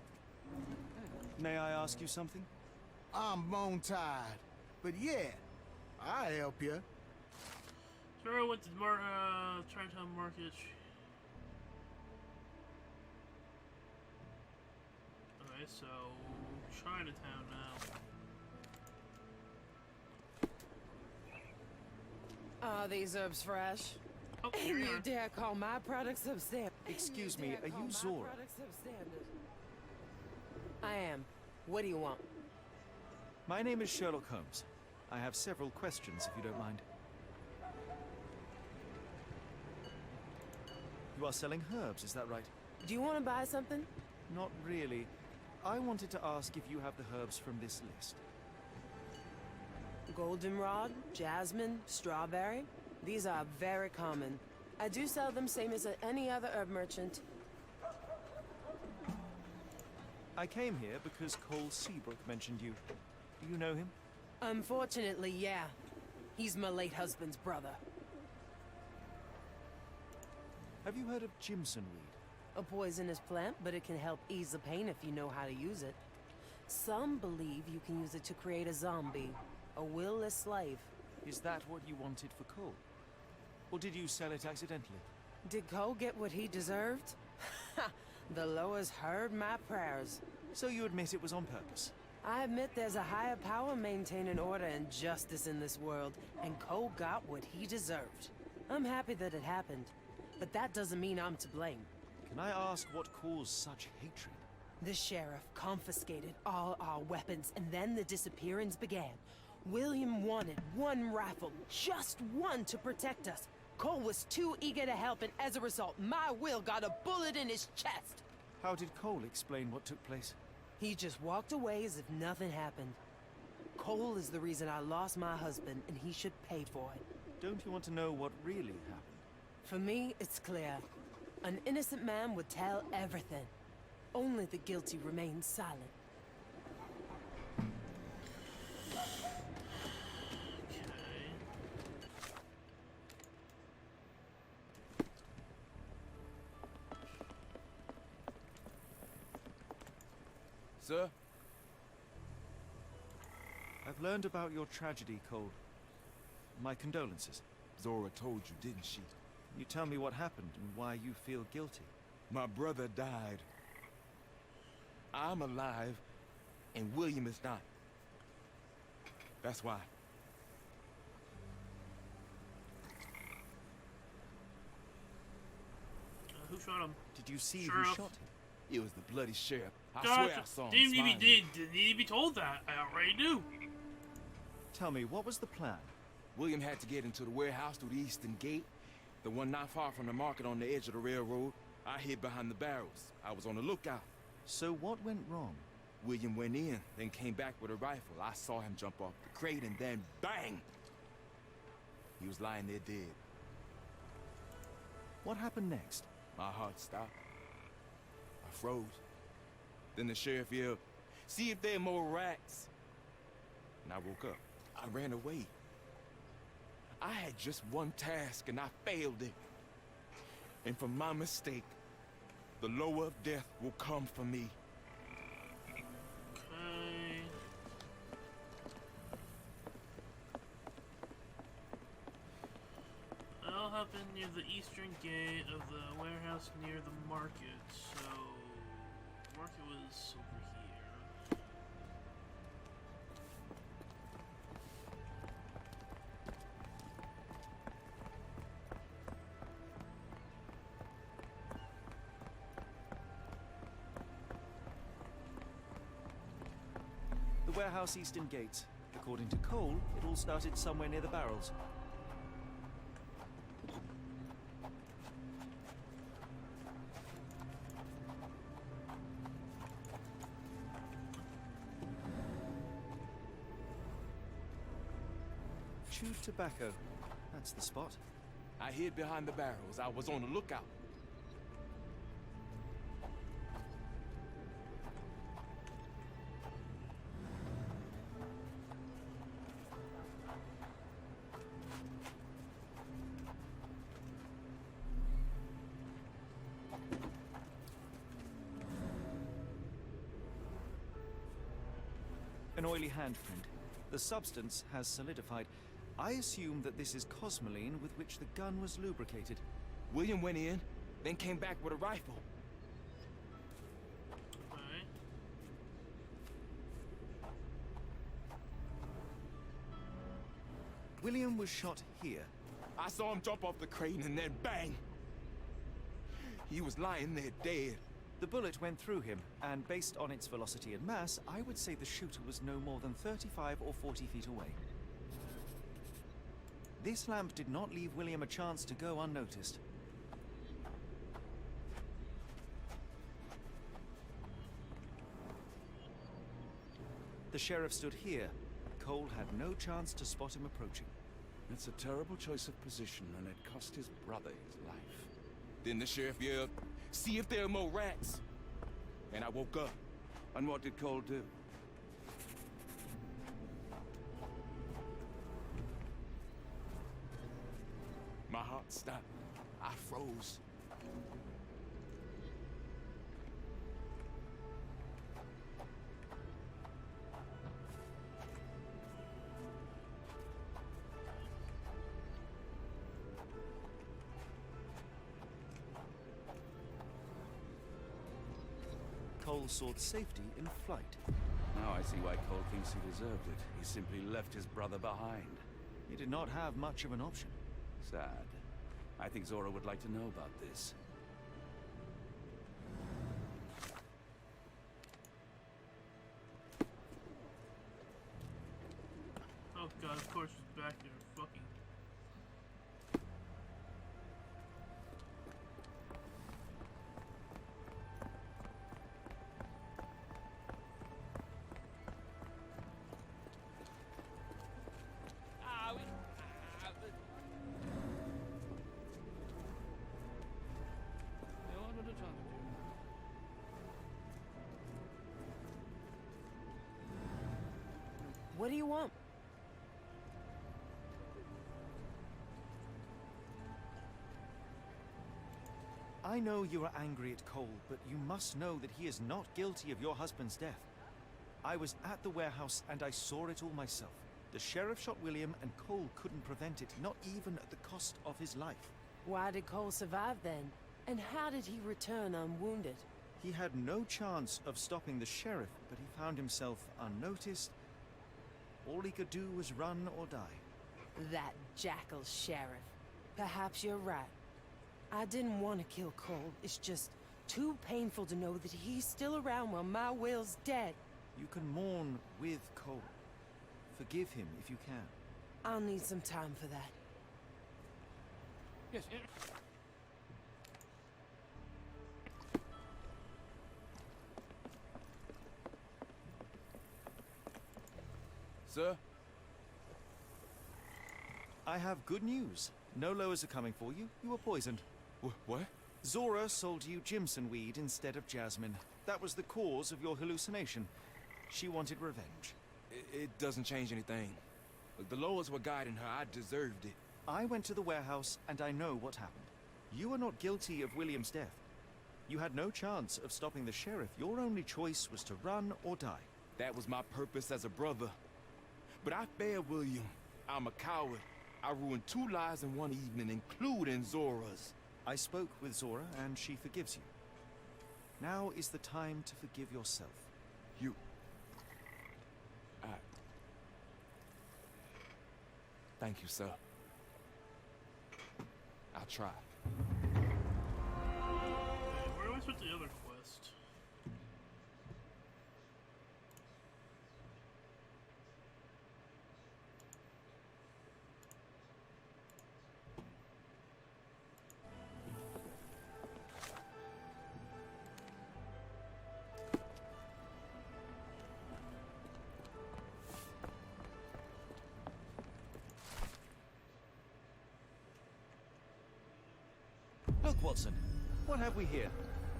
May I ask you something? I'm bone-tired. But yeah, I'll help you. Sure, went to Chinatown Market. Okay, so Chinatown now. Are these herbs fresh? Oh, And here we you are. dare call my products substandard? Excuse me, are you Zora? I am. What do you want? My name is Sherlock Holmes. I have several questions, if you don't mind. You are selling herbs, is that right? Do you want to buy something? Not really. I wanted to ask if you have the herbs from this list. Goldenrod, jasmine, strawberry. These are very common. I do sell them same as any other herb merchant. I came here because Cole Seabrook mentioned you. Do you know him? Unfortunately, yeah. He's my late husband's brother. Have you heard of Jimson weed? A poisonous plant, but it can help ease the pain if you know how to use it. Some believe you can use it to create a zombie, a will-less slave. Is that what you wanted for Cole? Or did you sell it accidentally? Did Cole get what he deserved? The Loas heard my prayers. So you admit it was on purpose? I admit there's a higher power maintaining order and justice in this world, and Cole got what he deserved. I'm happy that it happened, but that doesn't mean I'm to blame. Can I ask what caused such hatred? The sheriff confiscated all our weapons, and then the disappearance began. William wanted one rifle, just one, to protect us. Cole was too eager to help, and as a result, my Will got a bullet in his chest. How did Cole explain what took place? He just walked away as if nothing happened. Cole is the reason I lost my husband, and he should pay for it. Don't you want to know what really happened? For me, it's clear. An innocent man would tell everything. Only the guilty remain silent. Sir? I've learned about your tragedy, Cole. My condolences. Zora told you, didn't she? Can you tell me what happened and why you feel guilty? My brother died. I'm alive, and William is not. That's why. Who shot him? Did you see Sheriff. who shot him? It was the bloody sheriff. I God, swear I saw him didn't smiling. need to be told that. I already knew. Tell me, what was the plan? William had to get into the warehouse through the eastern gate, the one not far from the market on the edge of the railroad. I hid behind the barrels. I was on the lookout. So what went wrong? William went in, then came back with a rifle. I saw him jump off the crate, and then bang! He was lying there dead. What happened next? My heart stopped. I froze. Then the sheriff yelled, "See if there are more rats." And I woke up. I ran away. I had just one task, and I failed it. And for my mistake, the lower of death will come for me. Okay. It all happened near the eastern gate of the warehouse near the market. So, the market was over here. The warehouse eastern gate. According to Cole, it all started somewhere near the barrels. Chewed tobacco. That's the spot. I hid behind the barrels. I was on the lookout. An oily handprint. The substance has solidified. I assume that this is cosmoline with which the gun was lubricated. William went in, then came back with a rifle. Okay. William was shot here. I saw him jump off the crane and then bang! He was lying there dead. The bullet went through him, and based on its velocity and mass, I would say the shooter was no more than 35 or 40 feet away. This lamp did not leave William a chance to go unnoticed. The sheriff stood here. Cole had no chance to spot him approaching. It's a terrible choice of position, and it cost his brother his life. Then the sheriff yelled, "See if there are more rats!" And I woke up. And what did Cole do? My heart stopped. I froze. Cole sought safety in flight. Now I see why Cole thinks he deserved it. He simply left his brother behind. He did not have much of an option. Sad. I think Zora would like to know about this. Oh god, of course she's back there. Fucking. What do you want? I know you are angry at Cole, but you must know that he is not guilty of your husband's death. I was at the warehouse and I saw it all myself. The sheriff shot William and Cole couldn't prevent it, not even at the cost of his life. Why did Cole survive then? And how did he return unwounded? He had no chance of stopping the sheriff, but he found himself unnoticed. All he could do was run or die. That jackal sheriff. Perhaps you're right. I didn't want to kill Cole. It's just too painful to know that he's still around while my Will's dead. You can mourn with Cole. Forgive him if you can. I'll need some time for that. Yes. Sir? I have good news. No lowers are coming for you. You were poisoned. What? Zora sold you Jimson weed instead of jasmine. That was the cause of your hallucination. She wanted revenge. It doesn't change anything. Look, the lowers were guiding her. I deserved it. I went to the warehouse and I know what happened. You are not guilty of William's death. You had no chance of stopping the sheriff. Your only choice was to run or die. That was my purpose as a brother. But I failed William. I'm a coward. I ruined 2 lives in one evening, including Zora's. I spoke with Zora and she forgives you. Now is the time to forgive yourself. You... Thank you, sir. I'll try. Where do I put the other quest? Look, Watson. What have we here?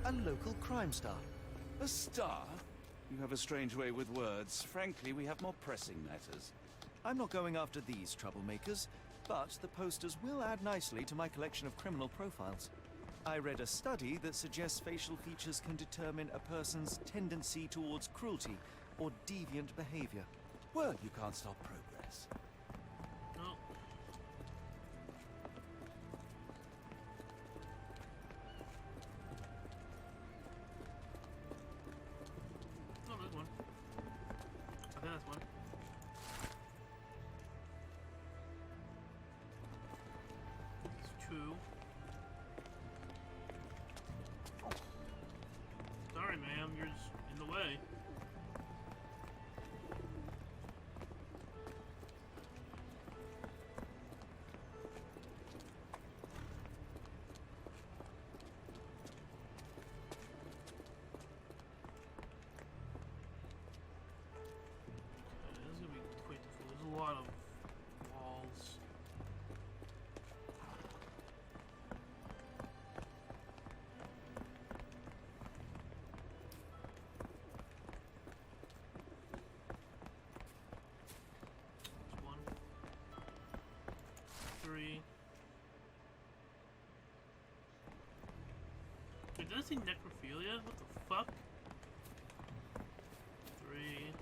A local crime star. A star? You have a strange way with words. Frankly, we have more pressing matters. I'm not going after these troublemakers, but the posters will add nicely to my collection of criminal profiles. I read a study that suggests facial features can determine a person's tendency towards cruelty or deviant behavior. Well, you can't stop progress. No. Oh, there's one. I think that's one. It's 2. Sorry, ma'am, you're just in the way. This is gonna be quite difficult. There's a lot of walls. There's 1, 3. Wait, did I see necrophilia? What the fuck? 3.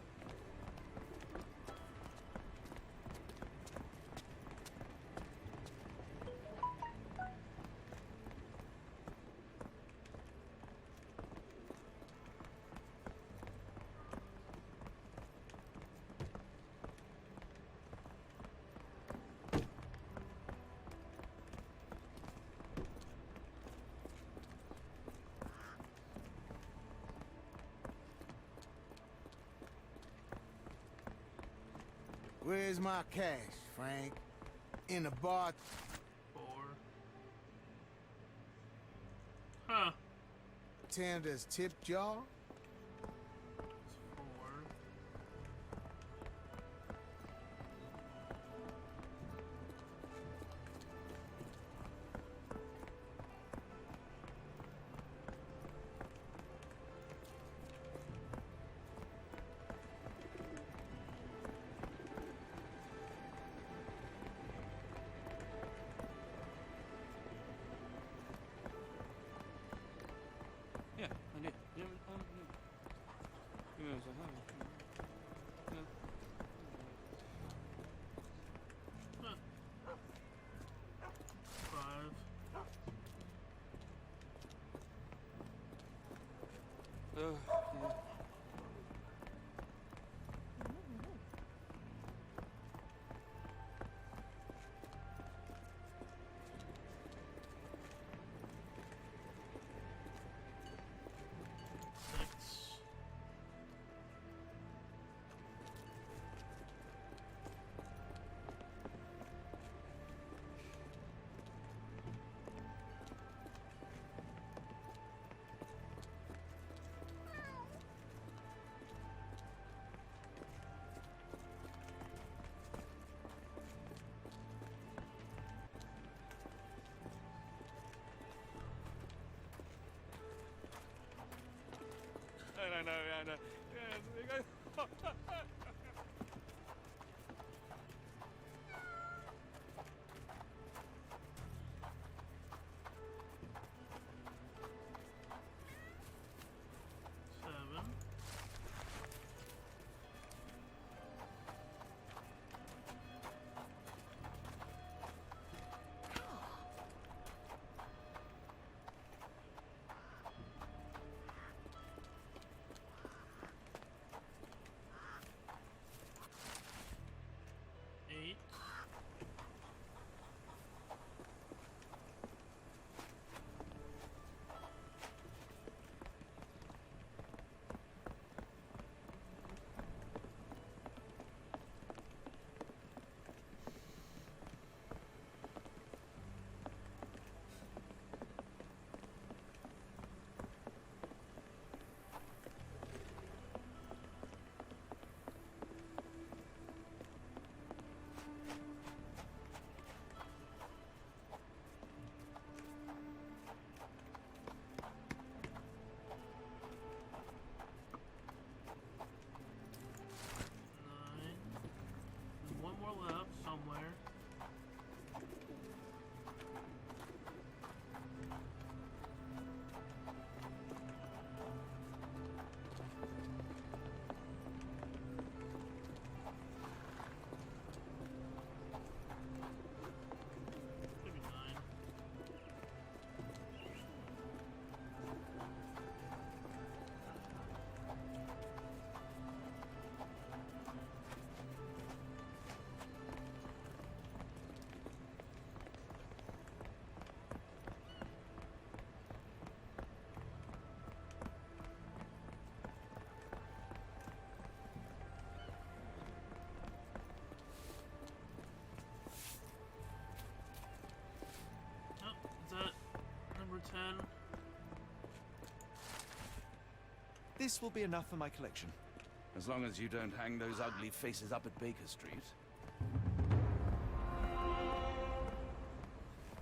Where's my cash, Frank? In the bar. 4. Huh. Tender's tip jar? 4. know. One more left somewhere. Maybe 9. Is that number 10? This will be enough for my collection. As long as you don't hang those ugly faces up at Baker Street.